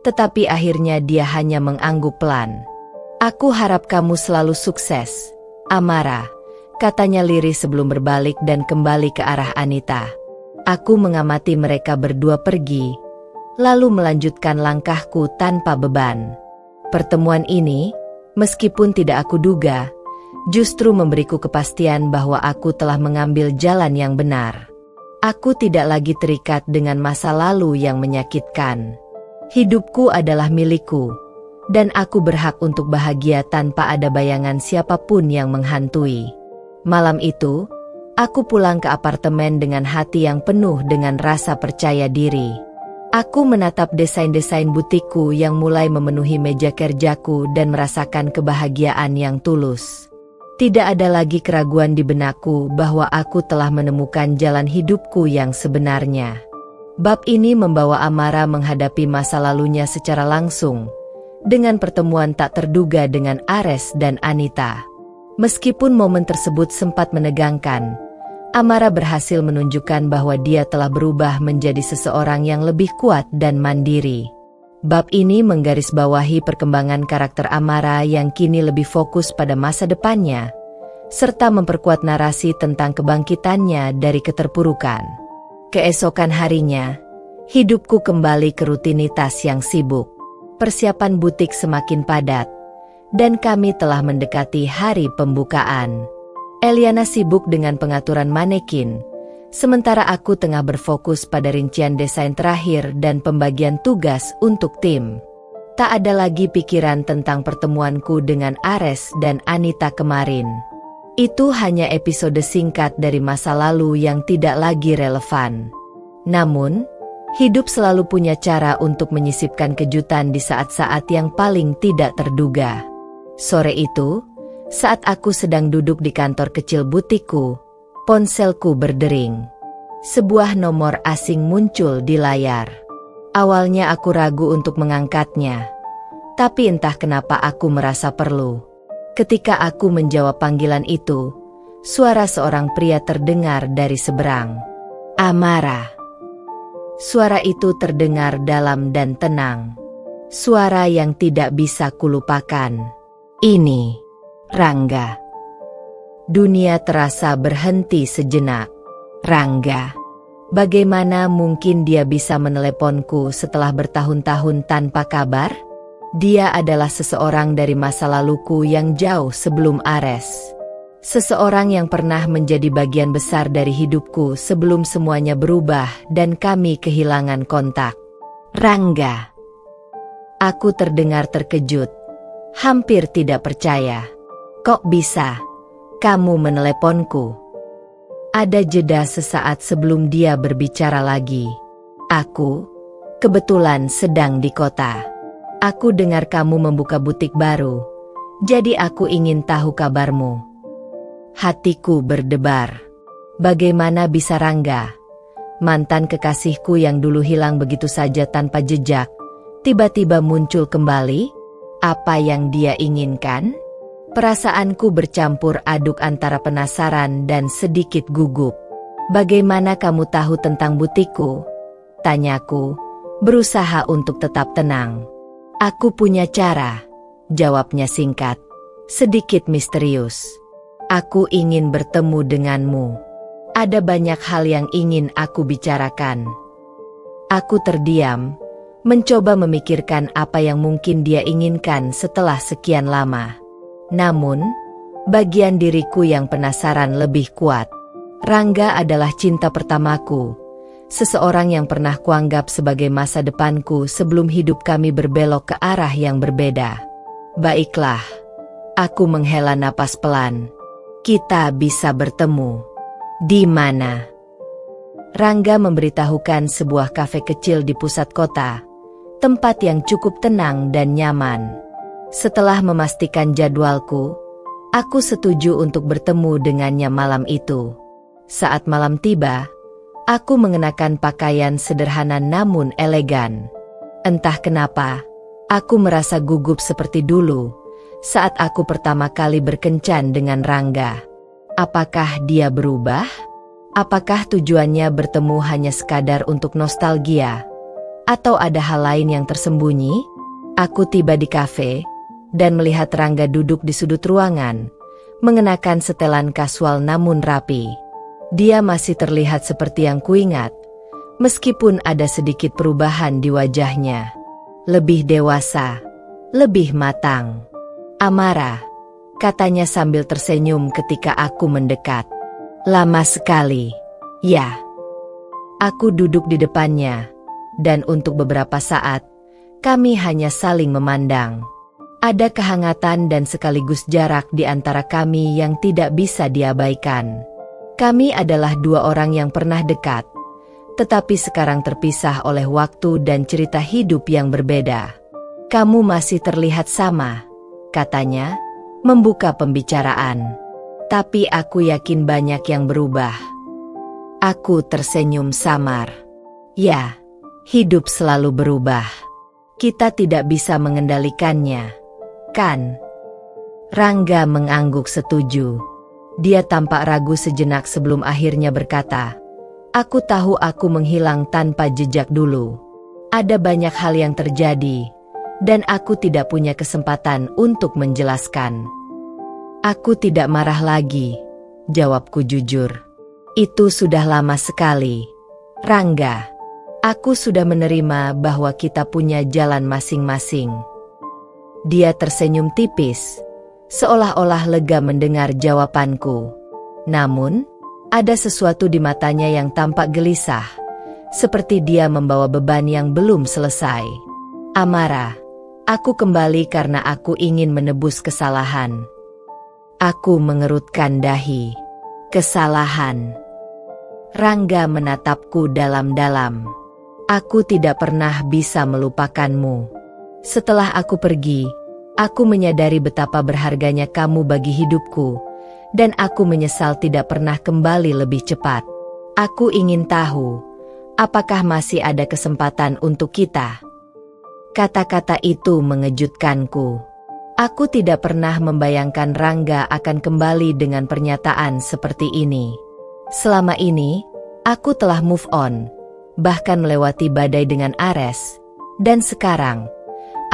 tetapi akhirnya dia hanya mengangguk pelan. Aku harap kamu selalu sukses, Amara, katanya lirih sebelum berbalik dan kembali ke arah Anita. Aku mengamati mereka berdua pergi, lalu melanjutkan langkahku tanpa beban. Pertemuan ini, meskipun tidak aku duga, justru memberiku kepastian bahwa aku telah mengambil jalan yang benar. Aku tidak lagi terikat dengan masa lalu yang menyakitkan. Hidupku adalah milikku, dan aku berhak untuk bahagia tanpa ada bayangan siapapun yang menghantui. Malam itu, aku pulang ke apartemen dengan hati yang penuh dengan rasa percaya diri. Aku menatap desain-desain butikku yang mulai memenuhi meja kerjaku dan merasakan kebahagiaan yang tulus. Tidak ada lagi keraguan di benakku bahwa aku telah menemukan jalan hidupku yang sebenarnya. Bab ini membawa Amara menghadapi masa lalunya secara langsung, dengan pertemuan tak terduga dengan Ares dan Anita. Meskipun momen tersebut sempat menegangkan, Amara berhasil menunjukkan bahwa dia telah berubah menjadi seseorang yang lebih kuat dan mandiri. Bab ini menggarisbawahi perkembangan karakter Amara yang kini lebih fokus pada masa depannya, serta memperkuat narasi tentang kebangkitannya dari keterpurukan. Keesokan harinya, hidupku kembali ke rutinitas yang sibuk. Persiapan butik semakin padat, dan kami telah mendekati hari pembukaan. Eliana sibuk dengan pengaturan manekin, sementara aku tengah berfokus pada rincian desain terakhir dan pembagian tugas untuk tim. Tak ada lagi pikiran tentang pertemuanku dengan Ares dan Anita kemarin. Itu hanya episode singkat dari masa lalu yang tidak lagi relevan. Namun, hidup selalu punya cara untuk menyisipkan kejutan di saat-saat yang paling tidak terduga. Sore itu, saat aku sedang duduk di kantor kecil butikku, ponselku berdering. Sebuah nomor asing muncul di layar. Awalnya aku ragu untuk mengangkatnya, tapi entah kenapa aku merasa perlu. Ketika aku menjawab panggilan itu, suara seorang pria terdengar dari seberang. Amara. Suara itu terdengar dalam dan tenang. Suara yang tidak bisa kulupakan. Ini Rangga. Dunia terasa berhenti sejenak. Rangga. Bagaimana mungkin dia bisa meneleponku setelah bertahun-tahun tanpa kabar? Dia adalah seseorang dari masa laluku yang jauh sebelum Ares. Seseorang yang pernah menjadi bagian besar dari hidupku sebelum semuanya berubah dan kami kehilangan kontak. Rangga. Aku terdengar terkejut. Hampir tidak percaya. Kok bisa? Kamu meneleponku? Ada jeda sesaat sebelum dia berbicara lagi. Aku, kebetulan sedang di kota. Aku dengar kamu membuka butik baru, jadi aku ingin tahu kabarmu. Hatiku berdebar. Bagaimana bisa Rangga, mantan kekasihku yang dulu hilang begitu saja tanpa jejak, tiba-tiba muncul kembali? Apa yang dia inginkan? Perasaanku bercampur aduk antara penasaran dan sedikit gugup. Bagaimana kamu tahu tentang butikku? Tanyaku, berusaha untuk tetap tenang. Aku punya cara, jawabnya singkat, sedikit misterius. Aku ingin bertemu denganmu. Ada banyak hal yang ingin aku bicarakan. Aku terdiam, mencoba memikirkan apa yang mungkin dia inginkan setelah sekian lama. Namun, bagian diriku yang penasaran lebih kuat. Rangga adalah cinta pertamaku, seseorang yang pernah kuanggap sebagai masa depanku sebelum hidup kami berbelok ke arah yang berbeda. Baiklah, aku menghela napas pelan. Kita bisa bertemu. Di mana? Rangga memberitahukan sebuah kafe kecil di pusat kota, tempat yang cukup tenang dan nyaman. Setelah memastikan jadwalku, aku setuju untuk bertemu dengannya malam itu. Saat malam tiba, aku mengenakan pakaian sederhana namun elegan. Entah kenapa, aku merasa gugup seperti dulu saat aku pertama kali berkencan dengan Rangga. Apakah dia berubah? Apakah tujuannya bertemu hanya sekadar untuk nostalgia? Atau ada hal lain yang tersembunyi? Aku tiba di kafe dan melihat Rangga duduk di sudut ruangan, mengenakan setelan kasual namun rapi. Dia masih terlihat seperti yang kuingat, meskipun ada sedikit perubahan di wajahnya. Lebih dewasa, lebih matang. Amara, katanya sambil tersenyum ketika aku mendekat. Lama sekali. Ya. Aku duduk di depannya, dan untuk beberapa saat, kami hanya saling memandang. Ada kehangatan dan sekaligus jarak di antara kami yang tidak bisa diabaikan. Kami adalah dua orang yang pernah dekat, tetapi sekarang terpisah oleh waktu dan cerita hidup yang berbeda. Kamu masih terlihat sama, katanya, membuka pembicaraan. Tapi aku yakin banyak yang berubah. Aku tersenyum samar. Ya, hidup selalu berubah. Kita tidak bisa mengendalikannya, kan? Rangga mengangguk setuju. Dia tampak ragu sejenak sebelum akhirnya berkata, aku tahu aku menghilang tanpa jejak dulu. Ada banyak hal yang terjadi, dan aku tidak punya kesempatan untuk menjelaskan. Aku tidak marah lagi, jawabku jujur. Itu sudah lama sekali. Rangga, aku sudah menerima bahwa kita punya jalan masing-masing. Dia tersenyum tipis, seolah-olah lega mendengar jawabanku. Namun, ada sesuatu di matanya yang tampak gelisah, seperti dia membawa beban yang belum selesai. Amara, aku kembali karena aku ingin menebus kesalahan. Aku mengerutkan dahi. Kesalahan. Rangga menatapku dalam-dalam. Aku tidak pernah bisa melupakanmu. Setelah aku pergi, aku menyadari betapa berharganya kamu bagi hidupku, dan aku menyesal tidak pernah kembali lebih cepat. Aku ingin tahu, apakah masih ada kesempatan untuk kita? Kata-kata itu mengejutkanku. Aku tidak pernah membayangkan Rangga akan kembali dengan pernyataan seperti ini. Selama ini, aku telah move on, bahkan melewati badai dengan Ares. Dan sekarang,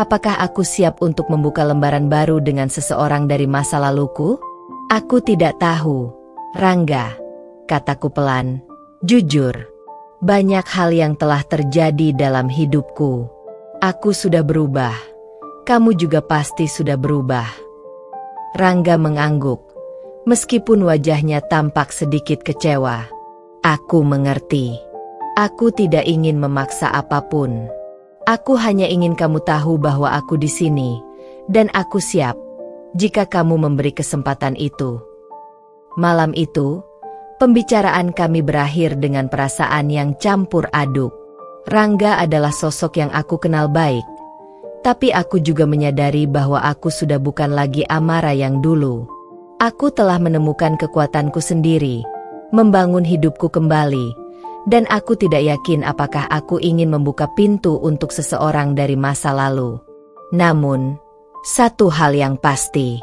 apakah aku siap untuk membuka lembaran baru dengan seseorang dari masa laluku? Aku tidak tahu, Rangga, kataku pelan. Jujur, banyak hal yang telah terjadi dalam hidupku. Aku sudah berubah. Kamu juga pasti sudah berubah. Rangga mengangguk, meskipun wajahnya tampak sedikit kecewa. Aku mengerti. Aku tidak ingin memaksa apapun. Aku hanya ingin kamu tahu bahwa aku di sini, dan aku siap jika kamu memberi kesempatan itu. Malam itu, pembicaraan kami berakhir dengan perasaan yang campur aduk. Rangga adalah sosok yang aku kenal baik, tapi aku juga menyadari bahwa aku sudah bukan lagi Amara yang dulu. Aku telah menemukan kekuatanku sendiri, membangun hidupku kembali, dan aku tidak yakin apakah aku ingin membuka pintu untuk seseorang dari masa lalu. Namun, satu hal yang pasti,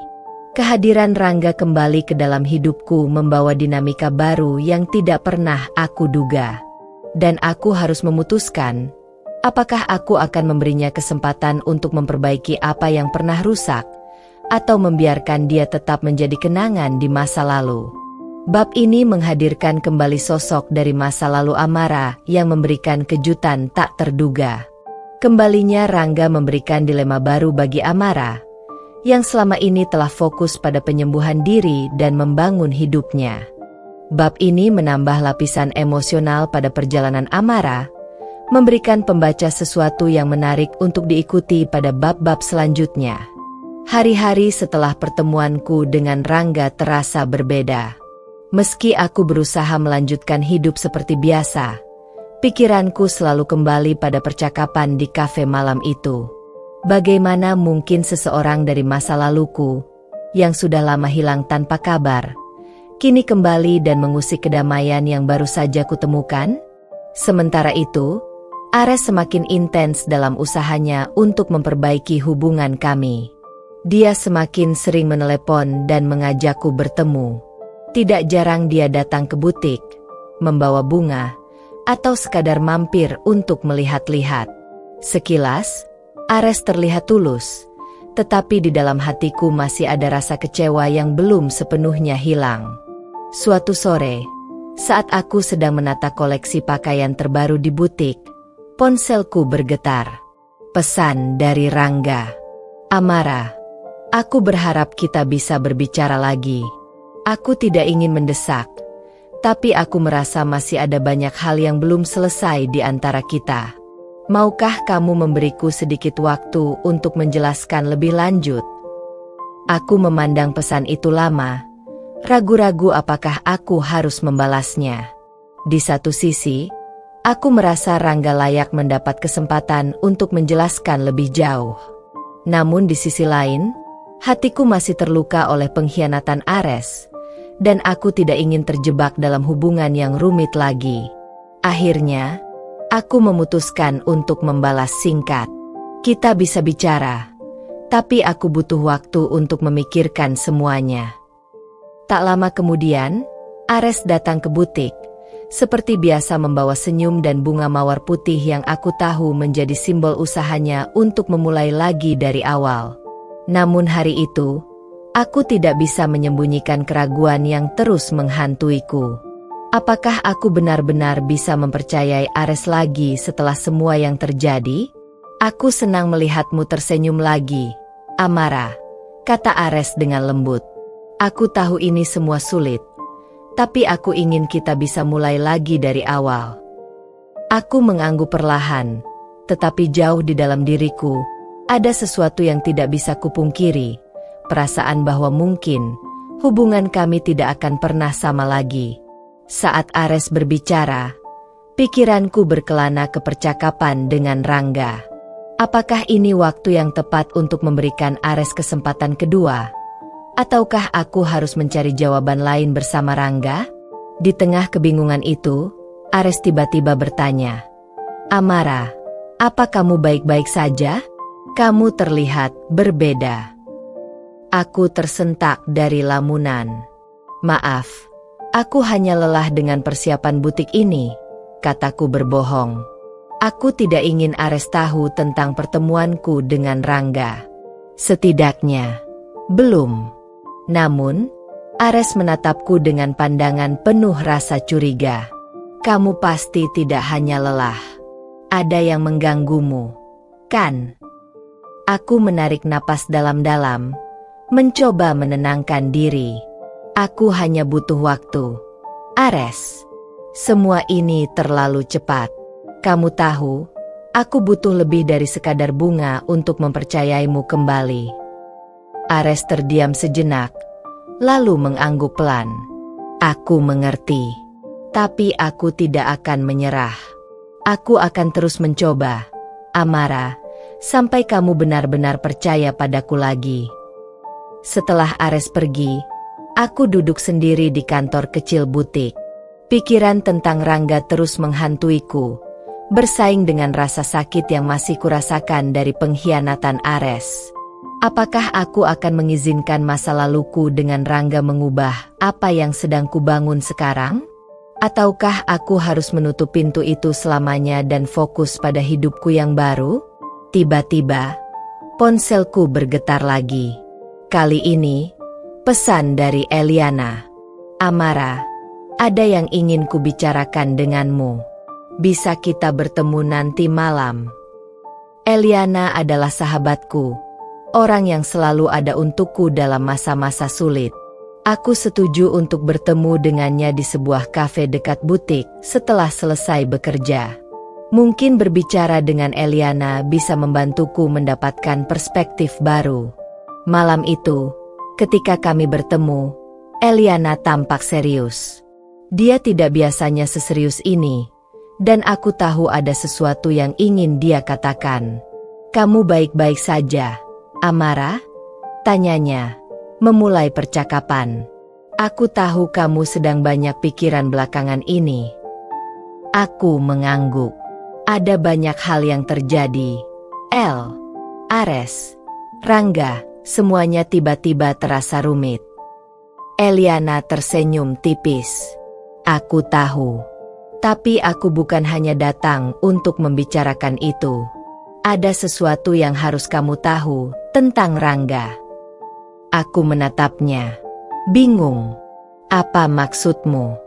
kehadiran Rangga kembali ke dalam hidupku membawa dinamika baru yang tidak pernah aku duga. Dan aku harus memutuskan, apakah aku akan memberinya kesempatan untuk memperbaiki apa yang pernah rusak, atau membiarkan dia tetap menjadi kenangan di masa lalu. Bab ini menghadirkan kembali sosok dari masa lalu Amara yang memberikan kejutan tak terduga. Kembalinya Rangga memberikan dilema baru bagi Amara, yang selama ini telah fokus pada penyembuhan diri dan membangun hidupnya. Bab ini menambah lapisan emosional pada perjalanan Amara, memberikan pembaca sesuatu yang menarik untuk diikuti pada bab-bab selanjutnya. Hari-hari setelah pertemuanku dengan Rangga terasa berbeda. Meski aku berusaha melanjutkan hidup seperti biasa, pikiranku selalu kembali pada percakapan di kafe malam itu. Bagaimana mungkin seseorang dari masa laluku, yang sudah lama hilang tanpa kabar, kini kembali dan mengusik kedamaian yang baru saja kutemukan? Sementara itu, Ares semakin intens dalam usahanya untuk memperbaiki hubungan kami. Dia semakin sering menelepon dan mengajakku bertemu. Tidak jarang dia datang ke butik, membawa bunga, atau sekadar mampir untuk melihat-lihat. Sekilas, Ares terlihat tulus, tetapi di dalam hatiku masih ada rasa kecewa yang belum sepenuhnya hilang. Suatu sore, saat aku sedang menata koleksi pakaian terbaru di butik, ponselku bergetar. Pesan dari Rangga. Amara, aku berharap kita bisa berbicara lagi. Aku tidak ingin mendesak, tapi aku merasa masih ada banyak hal yang belum selesai di antara kita. Maukah kamu memberiku sedikit waktu untuk menjelaskan lebih lanjut? Aku memandang pesan itu lama, ragu-ragu apakah aku harus membalasnya. Di satu sisi, aku merasa Rangga layak mendapat kesempatan untuk menjelaskan lebih jauh. Namun di sisi lain, hatiku masih terluka oleh pengkhianatan Ares, dan aku tidak ingin terjebak dalam hubungan yang rumit lagi. Akhirnya, aku memutuskan untuk membalas singkat. Kita bisa bicara, tapi aku butuh waktu untuk memikirkan semuanya. Tak lama kemudian, Ares datang ke butik, seperti biasa membawa senyum dan bunga mawar putih yang aku tahu menjadi simbol usahanya untuk memulai lagi dari awal. Namun hari itu, aku tidak bisa menyembunyikan keraguan yang terus menghantuiku. Apakah aku benar-benar bisa mempercayai Ares lagi setelah semua yang terjadi? Aku senang melihatmu tersenyum lagi, Amara, kata Ares dengan lembut. Aku tahu ini semua sulit, tapi aku ingin kita bisa mulai lagi dari awal. Aku mengangguk perlahan, tetapi jauh di dalam diriku, ada sesuatu yang tidak bisa kupungkiri. Perasaan bahwa mungkin hubungan kami tidak akan pernah sama lagi. Saat Ares berbicara, pikiranku berkelana ke percakapan dengan Rangga. Apakah ini waktu yang tepat untuk memberikan Ares kesempatan kedua? Ataukah aku harus mencari jawaban lain bersama Rangga? Di tengah kebingungan itu, Ares tiba-tiba bertanya, Amara, apa kamu baik-baik saja? Kamu terlihat berbeda. Aku tersentak dari lamunan. Maaf, aku hanya lelah dengan persiapan butik ini, kataku berbohong. Aku tidak ingin Ares tahu tentang pertemuanku dengan Rangga. Setidaknya, belum. Namun, Ares menatapku dengan pandangan penuh rasa curiga. Kamu pasti tidak hanya lelah. Ada yang mengganggumu, kan? Aku menarik napas dalam-dalam, mencoba menenangkan diri. Aku hanya butuh waktu. Ares, semua ini terlalu cepat. Kamu tahu, aku butuh lebih dari sekadar bunga untuk mempercayaimu kembali. Ares terdiam sejenak, lalu mengangguk pelan. Aku mengerti, tapi aku tidak akan menyerah. Aku akan terus mencoba, Amara, sampai kamu benar-benar percaya padaku lagi. Setelah Ares pergi, aku duduk sendiri di kantor kecil butik. Pikiran tentang Rangga terus menghantuiku, bersaing dengan rasa sakit yang masih kurasakan dari pengkhianatan Ares. Apakah aku akan mengizinkan masa laluku dengan Rangga mengubah apa yang sedang kubangun sekarang? Ataukah aku harus menutup pintu itu selamanya dan fokus pada hidupku yang baru? Tiba-tiba, ponselku bergetar lagi. Kali ini, pesan dari Eliana. Amara, ada yang ingin kubicarakan denganmu. Bisa kita bertemu nanti malam? Eliana adalah sahabatku, orang yang selalu ada untukku dalam masa-masa sulit. Aku setuju untuk bertemu dengannya di sebuah kafe dekat butik setelah selesai bekerja. Mungkin berbicara dengan Eliana bisa membantuku mendapatkan perspektif baru. Malam itu, ketika kami bertemu, Eliana tampak serius. Dia tidak biasanya seserius ini, dan aku tahu ada sesuatu yang ingin dia katakan. Kamu baik-baik saja, Amara? Tanyanya, memulai percakapan. Aku tahu kamu sedang banyak pikiran belakangan ini. Aku mengangguk. Ada banyak hal yang terjadi. Ares, Rangga, semuanya tiba-tiba terasa rumit. Eliana tersenyum tipis. Aku tahu. Tapi aku bukan hanya datang untuk membicarakan itu. Ada sesuatu yang harus kamu tahu tentang Rangga. Aku menatapnya. Bingung. Apa maksudmu?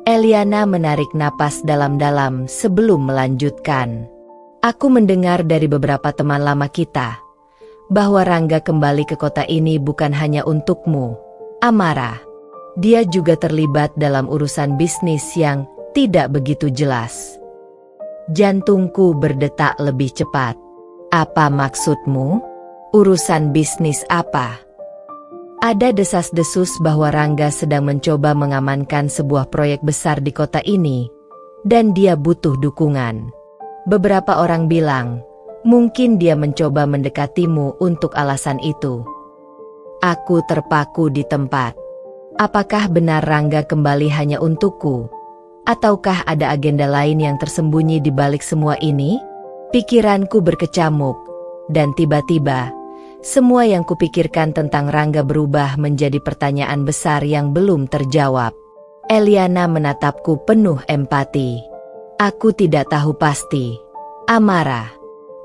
Eliana menarik napas dalam-dalam sebelum melanjutkan. Aku mendengar dari beberapa teman lama kita bahwa Rangga kembali ke kota ini bukan hanya untukmu, Amara. Dia juga terlibat dalam urusan bisnis yang tidak begitu jelas. Jantungku berdetak lebih cepat. Apa maksudmu? Urusan bisnis apa? Ada desas-desus bahwa Rangga sedang mencoba mengamankan sebuah proyek besar di kota ini, dan dia butuh dukungan. Beberapa orang bilang, mungkin dia mencoba mendekatimu untuk alasan itu. Aku terpaku di tempat. Apakah benar Rangga kembali hanya untukku? Ataukah ada agenda lain yang tersembunyi di balik semua ini? Pikiranku berkecamuk, dan tiba-tiba, semua yang kupikirkan tentang Rangga berubah menjadi pertanyaan besar yang belum terjawab. Eliana menatapku penuh empati. Aku tidak tahu pasti, Amara.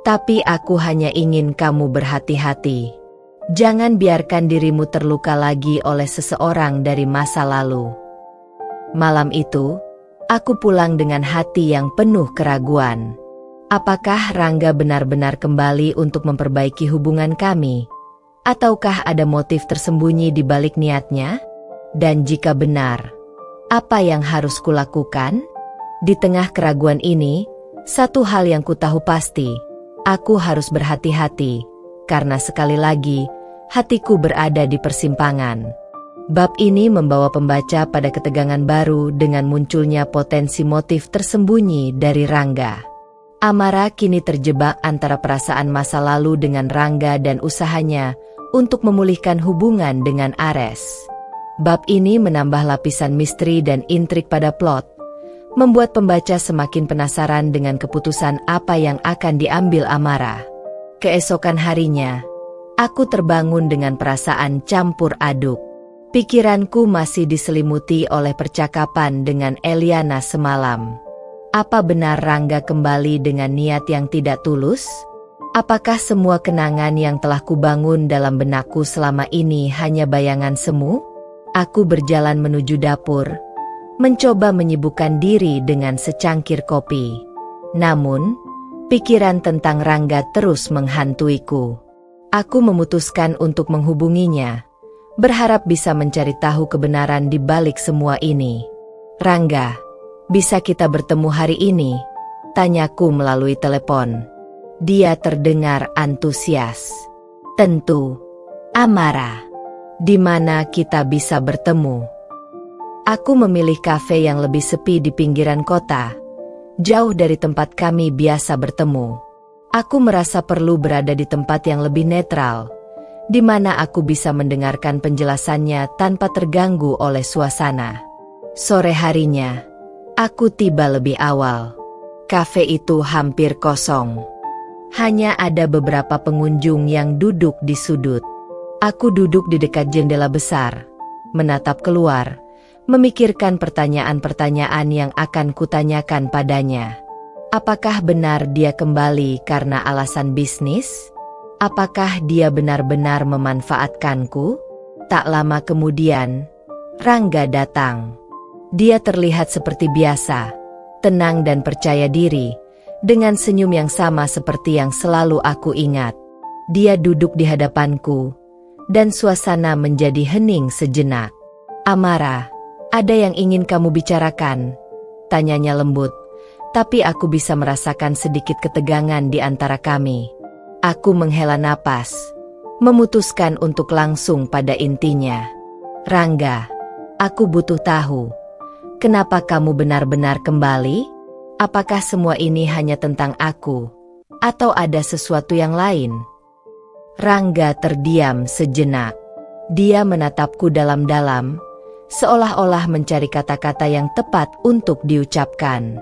Tapi aku hanya ingin kamu berhati-hati. Jangan biarkan dirimu terluka lagi oleh seseorang dari masa lalu. Malam itu, aku pulang dengan hati yang penuh keraguan. Apakah Rangga benar-benar kembali untuk memperbaiki hubungan kami? Ataukah ada motif tersembunyi di balik niatnya? Dan jika benar, apa yang harus kulakukan? Di tengah keraguan ini, satu hal yang kutahu pasti, aku harus berhati-hati, karena sekali lagi, hatiku berada di persimpangan. Bab ini membawa pembaca pada ketegangan baru dengan munculnya potensi motif tersembunyi dari Rangga. Amara kini terjebak antara perasaan masa lalu dengan Rangga dan usahanya untuk memulihkan hubungan dengan Ares. Bab ini menambah lapisan misteri dan intrik pada plot, membuat pembaca semakin penasaran dengan keputusan apa yang akan diambil Amara. Keesokan harinya, aku terbangun dengan perasaan campur aduk. Pikiranku masih diselimuti oleh percakapan dengan Eliana semalam. Apa benar Rangga kembali dengan niat yang tidak tulus? Apakah semua kenangan yang telah kubangun dalam benakku selama ini hanya bayangan semu? Aku berjalan menuju dapur, mencoba menyibukkan diri dengan secangkir kopi. Namun, pikiran tentang Rangga terus menghantuiku. Aku memutuskan untuk menghubunginya, berharap bisa mencari tahu kebenaran di balik semua ini. Rangga, bisa kita bertemu hari ini? Tanyaku melalui telepon. Dia terdengar antusias. Tentu, Amara. Di mana kita bisa bertemu? Aku memilih kafe yang lebih sepi di pinggiran kota, jauh dari tempat kami biasa bertemu. Aku merasa perlu berada di tempat yang lebih netral, di mana aku bisa mendengarkan penjelasannya tanpa terganggu oleh suasana. Sore harinya, aku tiba lebih awal. Kafe itu hampir kosong. Hanya ada beberapa pengunjung yang duduk di sudut. Aku duduk di dekat jendela besar, menatap keluar, memikirkan pertanyaan-pertanyaan yang akan kutanyakan padanya. Apakah benar dia kembali karena alasan bisnis? Apakah dia benar-benar memanfaatkanku? Tak lama kemudian, Rangga datang. Dia terlihat seperti biasa, tenang dan percaya diri, dengan senyum yang sama seperti yang selalu aku ingat. Dia duduk di hadapanku, dan suasana menjadi hening sejenak. "Amara, ada yang ingin kamu bicarakan?" tanyanya lembut, tapi aku bisa merasakan sedikit ketegangan di antara kami. Aku menghela napas, memutuskan untuk langsung pada intinya. "Rangga, aku butuh tahu, kenapa kamu benar-benar kembali? Apakah semua ini hanya tentang aku, atau ada sesuatu yang lain?" Rangga terdiam sejenak. Dia menatapku dalam-dalam, seolah-olah mencari kata-kata yang tepat untuk diucapkan.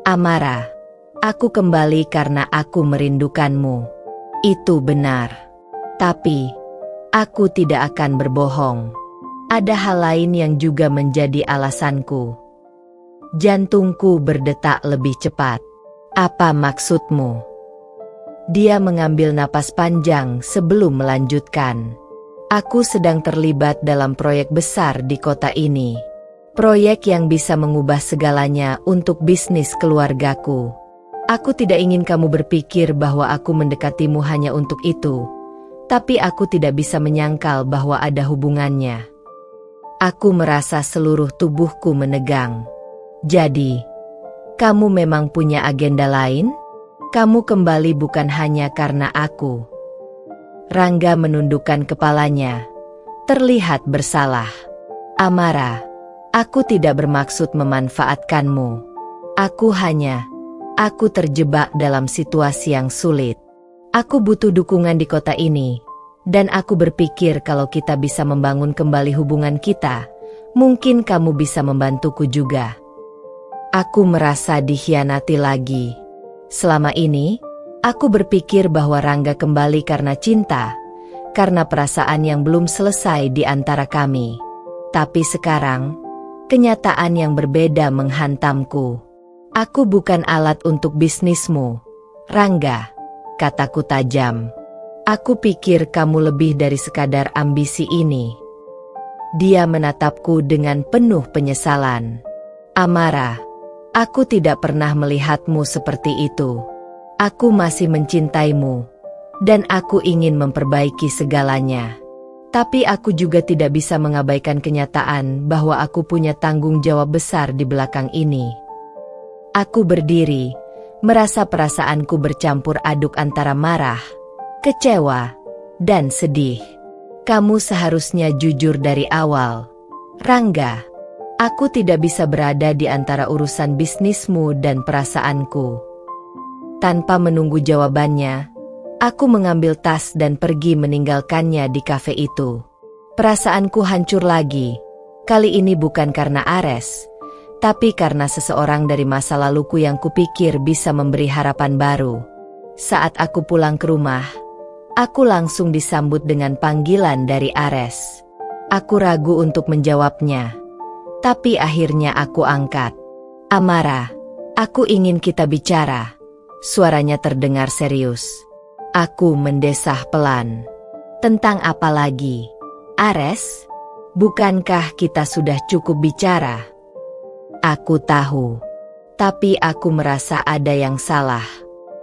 "Amara, aku kembali karena aku merindukanmu. Itu benar. Tapi, aku tidak akan berbohong. Ada hal lain yang juga menjadi alasanku." Jantungku berdetak lebih cepat. "Apa maksudmu?" Dia mengambil napas panjang sebelum melanjutkan. "Aku sedang terlibat dalam proyek besar di kota ini. Proyek yang bisa mengubah segalanya untuk bisnis keluargaku. Aku tidak ingin kamu berpikir bahwa aku mendekatimu hanya untuk itu, tapi aku tidak bisa menyangkal bahwa ada hubungannya." Aku merasa seluruh tubuhku menegang. "Jadi, kamu memang punya agenda lain? Kamu kembali bukan hanya karena aku?" Rangga menundukkan kepalanya, terlihat bersalah. "Amara, aku tidak bermaksud memanfaatkanmu. Aku terjebak dalam situasi yang sulit. Aku butuh dukungan di kota ini, dan aku berpikir kalau kita bisa membangun kembali hubungan kita, mungkin kamu bisa membantuku juga." Aku merasa dikhianati lagi. Selama ini, aku berpikir bahwa Rangga kembali karena cinta, karena perasaan yang belum selesai di antara kami. Tapi sekarang, kenyataan yang berbeda menghantamku. "Aku bukan alat untuk bisnismu, Rangga," kataku tajam. "Aku pikir kamu lebih dari sekadar ambisi ini." Dia menatapku dengan penuh penyesalan. "Amara, aku tidak pernah melihatmu seperti itu. Aku masih mencintaimu, dan aku ingin memperbaiki segalanya. Tapi aku juga tidak bisa mengabaikan kenyataan bahwa aku punya tanggung jawab besar di belakang ini." Aku berdiri, merasa perasaanku bercampur aduk antara marah, kecewa, dan sedih. "Kamu seharusnya jujur dari awal, Rangga. Aku tidak bisa berada di antara urusan bisnismu dan perasaanku." Tanpa menunggu jawabannya, aku mengambil tas dan pergi meninggalkannya di kafe itu. Perasaanku hancur lagi, kali ini bukan karena Ares, tapi karena seseorang dari masa laluku yang kupikir bisa memberi harapan baru. Saat aku pulang ke rumah, aku langsung disambut dengan panggilan dari Ares. Aku ragu untuk menjawabnya, tapi akhirnya aku angkat. "Amara, aku ingin kita bicara." Suaranya terdengar serius. Aku mendesah pelan. "Tentang apa lagi, Ares? Bukankah kita sudah cukup bicara?" "Aku tahu, tapi aku merasa ada yang salah.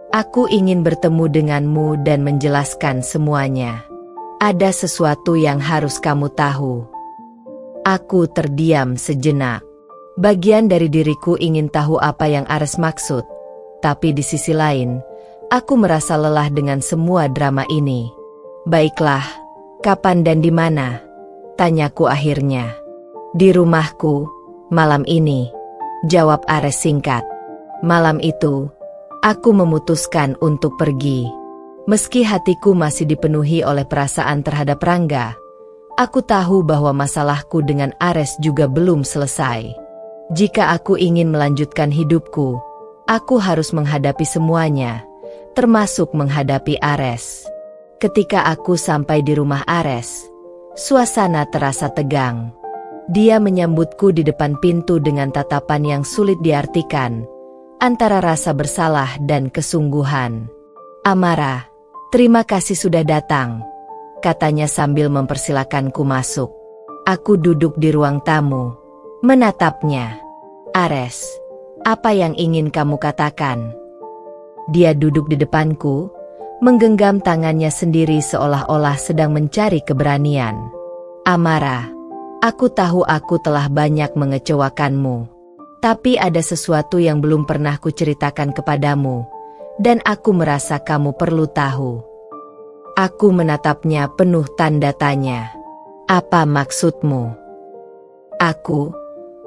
Aku ingin bertemu denganmu dan menjelaskan semuanya. Ada sesuatu yang harus kamu tahu." Aku terdiam sejenak. Bagian dari diriku ingin tahu apa yang Ares maksud, tapi di sisi lain, aku merasa lelah dengan semua drama ini. "Baiklah, kapan dan di mana?" tanyaku akhirnya. "Di rumahku, malam ini," jawab Ares singkat. Malam itu, aku memutuskan untuk pergi. Meski hatiku masih dipenuhi oleh perasaan terhadap Rangga, aku tahu bahwa masalahku dengan Ares juga belum selesai. Jika aku ingin melanjutkan hidupku, aku harus menghadapi semuanya, termasuk menghadapi Ares. Ketika aku sampai di rumah Ares, suasana terasa tegang. Dia menyambutku di depan pintu dengan tatapan yang sulit diartikan, antara rasa bersalah dan kesungguhan. "Amara, Terima kasih sudah datang, katanya sambil mempersilakanku masuk. Aku duduk di ruang tamu, menatapnya. Ares, apa yang ingin kamu katakan? Dia duduk di depanku, menggenggam tangannya sendiri seolah-olah sedang mencari keberanian. Amara, aku tahu aku telah banyak mengecewakanmu. Tapi ada sesuatu yang belum pernah kuceritakan kepadamu, dan aku merasa kamu perlu tahu. Aku menatapnya penuh tanda tanya. Apa maksudmu? Aku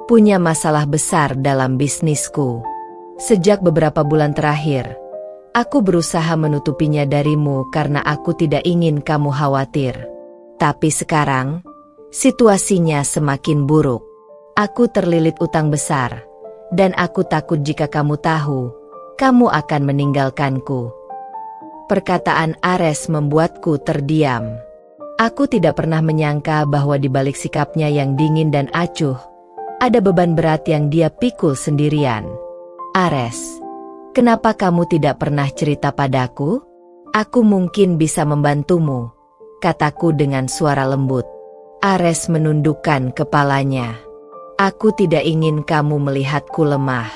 punya masalah besar dalam bisnisku. Sejak beberapa bulan terakhir, aku berusaha menutupinya darimu karena aku tidak ingin kamu khawatir. Tapi sekarang, situasinya semakin buruk. Aku terlilit utang besar, dan aku takut jika kamu tahu, kamu akan meninggalkanku. Perkataan Ares membuatku terdiam. Aku tidak pernah menyangka bahwa di balik sikapnya yang dingin dan acuh, ada beban berat yang dia pikul sendirian. Ares, kenapa kamu tidak pernah cerita padaku? Aku mungkin bisa membantumu, kataku dengan suara lembut. Ares menundukkan kepalanya. Aku tidak ingin kamu melihatku lemah.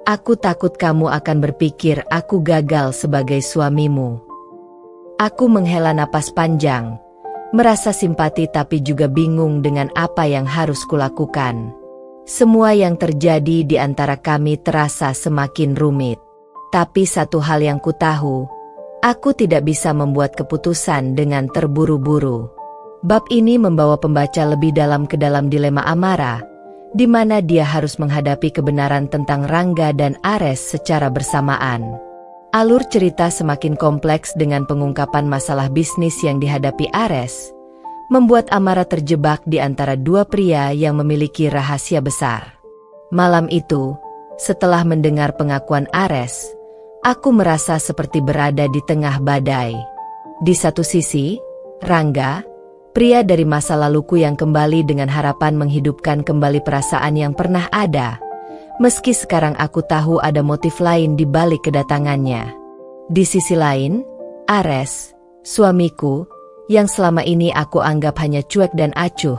Aku takut kamu akan berpikir aku gagal sebagai suamimu. Aku menghela napas panjang, merasa simpati tapi juga bingung dengan apa yang harus kulakukan. Semua yang terjadi di antara kami terasa semakin rumit. Tapi satu hal yang kutahu, aku tidak bisa membuat keputusan dengan terburu-buru. Bab ini membawa pembaca lebih dalam ke dalam dilema Amara, di mana dia harus menghadapi kebenaran tentang Rangga dan Ares secara bersamaan. Alur cerita semakin kompleks dengan pengungkapan masalah bisnis yang dihadapi Ares, membuat Amara terjebak di antara dua pria yang memiliki rahasia besar. Malam itu, setelah mendengar pengakuan Ares, aku merasa seperti berada di tengah badai. Di satu sisi, Rangga, pria dari masa laluku yang kembali dengan harapan menghidupkan kembali perasaan yang pernah ada, meski sekarang aku tahu ada motif lain di balik kedatangannya. Di sisi lain, Ares, suamiku, yang selama ini aku anggap hanya cuek dan acuh,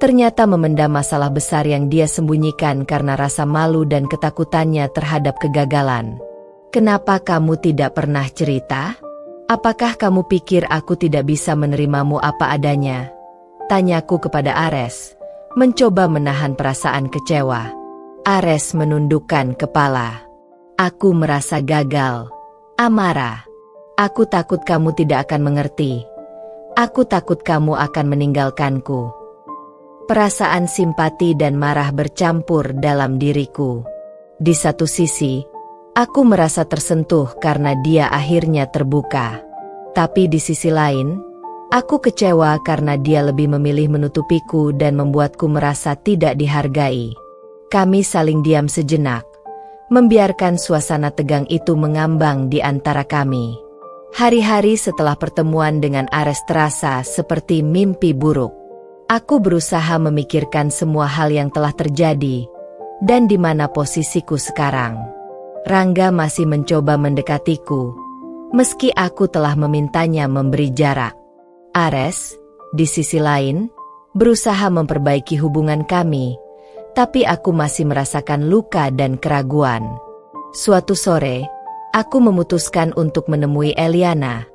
ternyata memendam masalah besar yang dia sembunyikan karena rasa malu dan ketakutannya terhadap kegagalan. Kenapa kamu tidak pernah cerita? Apakah kamu pikir aku tidak bisa menerimamu apa adanya? Tanyaku kepada Ares, mencoba menahan perasaan kecewa. Ares menundukkan kepala. Aku merasa gagal. Amara, aku takut kamu tidak akan mengerti. Aku takut kamu akan meninggalkanku. Perasaan simpati dan marah bercampur dalam diriku. Di satu sisi, aku merasa tersentuh karena dia akhirnya terbuka. Tapi di sisi lain, aku kecewa karena dia lebih memilih menutupiku dan membuatku merasa tidak dihargai. Kami saling diam sejenak, membiarkan suasana tegang itu mengambang di antara kami. Hari-hari setelah pertemuan dengan Ares terasa seperti mimpi buruk. Aku berusaha memikirkan semua hal yang telah terjadi, dan di mana posisiku sekarang. Rangga masih mencoba mendekatiku, meski aku telah memintanya memberi jarak. Ares, di sisi lain, berusaha memperbaiki hubungan kami, tapi aku masih merasakan luka dan keraguan. Suatu sore, aku memutuskan untuk menemui Eliana,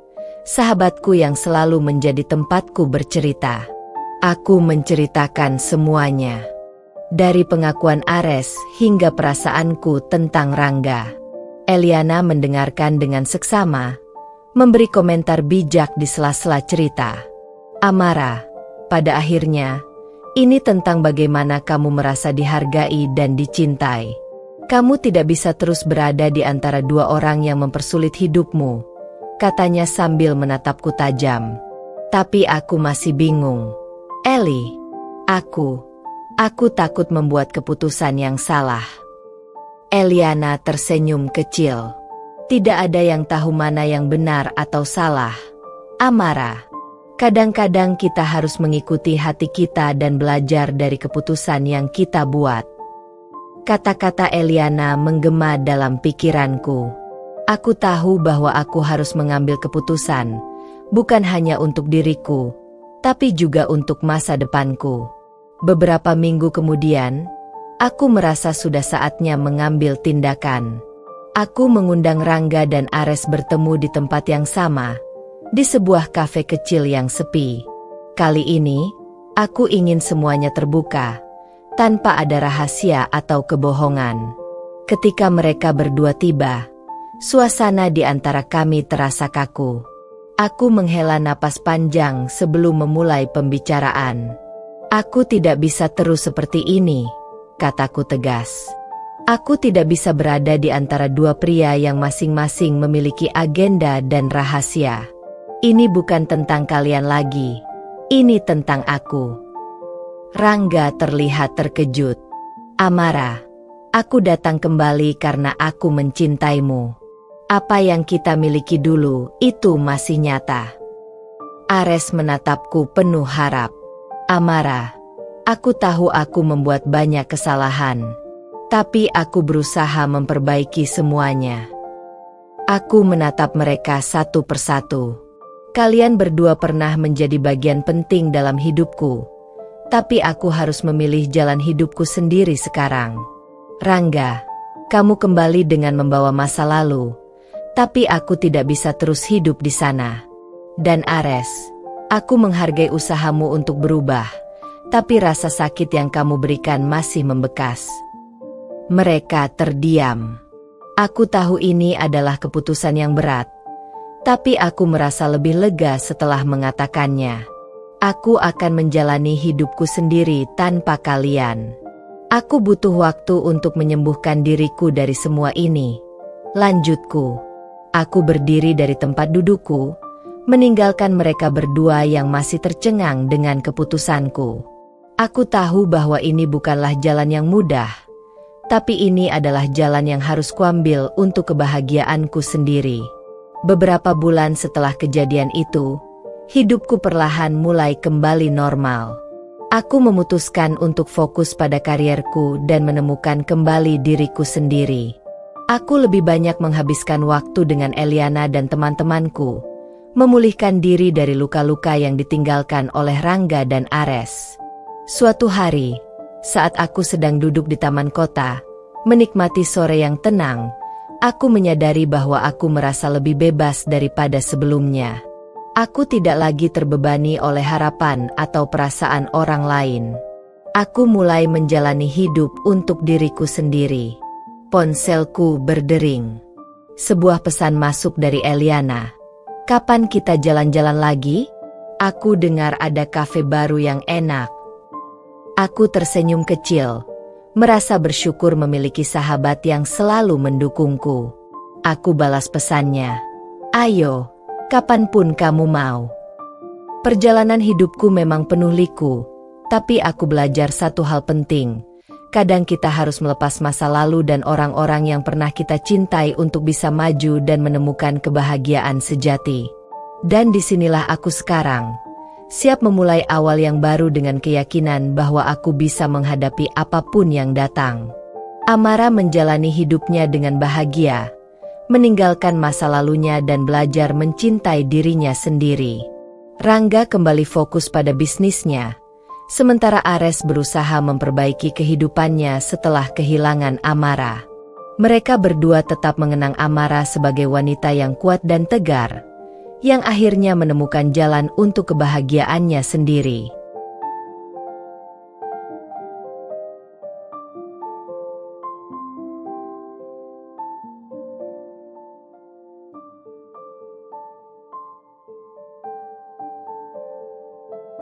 sahabatku yang selalu menjadi tempatku bercerita. Aku menceritakan semuanya. Dari pengakuan Ares hingga perasaanku tentang Rangga. Eliana mendengarkan dengan seksama, memberi komentar bijak di sela-sela cerita. Amara, pada akhirnya, ini tentang bagaimana kamu merasa dihargai dan dicintai. Kamu tidak bisa terus berada di antara dua orang yang mempersulit hidupmu, katanya sambil menatapku tajam. Tapi aku masih bingung. Eli, Aku takut membuat keputusan yang salah. Eliana tersenyum kecil. Tidak ada yang tahu mana yang benar atau salah. Amara, kadang-kadang kita harus mengikuti hati kita dan belajar dari keputusan yang kita buat. Kata-kata Eliana menggema dalam pikiranku. Aku tahu bahwa aku harus mengambil keputusan, bukan hanya untuk diriku, tapi juga untuk masa depanku. Beberapa minggu kemudian, aku merasa sudah saatnya mengambil tindakan. Aku mengundang Rangga dan Ares bertemu di tempat yang sama, di sebuah kafe kecil yang sepi. Kali ini, aku ingin semuanya terbuka, tanpa ada rahasia atau kebohongan. Ketika mereka berdua tiba, suasana di antara kami terasa kaku. Aku menghela napas panjang sebelum memulai pembicaraan. Aku tidak bisa terus seperti ini, kataku tegas. Aku tidak bisa berada di antara dua pria yang masing-masing memiliki agenda dan rahasia. Ini bukan tentang kalian lagi, ini tentang aku. Rangga terlihat terkejut. Amara, aku datang kembali karena aku mencintaimu. Apa yang kita miliki dulu, itu masih nyata. Ares menatapku penuh harap. Amara, aku tahu aku membuat banyak kesalahan, tapi aku berusaha memperbaiki semuanya. Aku menatap mereka satu persatu. Kalian berdua pernah menjadi bagian penting dalam hidupku, tapi aku harus memilih jalan hidupku sendiri sekarang. Rangga, kamu kembali dengan membawa masa lalu, tapi aku tidak bisa terus hidup di sana. Dan Ares, aku menghargai usahamu untuk berubah, tapi rasa sakit yang kamu berikan masih membekas. Mereka terdiam. Aku tahu ini adalah keputusan yang berat, tapi aku merasa lebih lega setelah mengatakannya. Aku akan menjalani hidupku sendiri tanpa kalian. Aku butuh waktu untuk menyembuhkan diriku dari semua ini. Lanjutku. Aku berdiri dari tempat dudukku, meninggalkan mereka berdua yang masih tercengang dengan keputusanku. Aku tahu bahwa ini bukanlah jalan yang mudah, tapi ini adalah jalan yang harus kuambil untuk kebahagiaanku sendiri. Beberapa bulan setelah kejadian itu, hidupku perlahan mulai kembali normal. Aku memutuskan untuk fokus pada karierku dan menemukan kembali diriku sendiri. Aku lebih banyak menghabiskan waktu dengan Eliana dan teman-temanku, memulihkan diri dari luka-luka yang ditinggalkan oleh Rangga dan Ares. Suatu hari, saat aku sedang duduk di taman kota, menikmati sore yang tenang, aku menyadari bahwa aku merasa lebih bebas daripada sebelumnya. Aku tidak lagi terbebani oleh harapan atau perasaan orang lain. Aku mulai menjalani hidup untuk diriku sendiri. Ponselku berdering. Sebuah pesan masuk dari Eliana. Kapan kita jalan-jalan lagi? Aku dengar ada kafe baru yang enak. Aku tersenyum kecil, merasa bersyukur memiliki sahabat yang selalu mendukungku. Aku balas pesannya. Ayo, kapanpun kamu mau. Perjalanan hidupku memang penuh liku, tapi aku belajar satu hal penting. Kadang kita harus melepas masa lalu dan orang-orang yang pernah kita cintai untuk bisa maju dan menemukan kebahagiaan sejati. Dan disinilah aku sekarang, siap memulai awal yang baru dengan keyakinan bahwa aku bisa menghadapi apapun yang datang. Amara menjalani hidupnya dengan bahagia, meninggalkan masa lalunya dan belajar mencintai dirinya sendiri. Rangga kembali fokus pada bisnisnya, sementara Ares berusaha memperbaiki kehidupannya setelah kehilangan Amara. Mereka berdua tetap mengenang Amara sebagai wanita yang kuat dan tegar, yang akhirnya menemukan jalan untuk kebahagiaannya sendiri.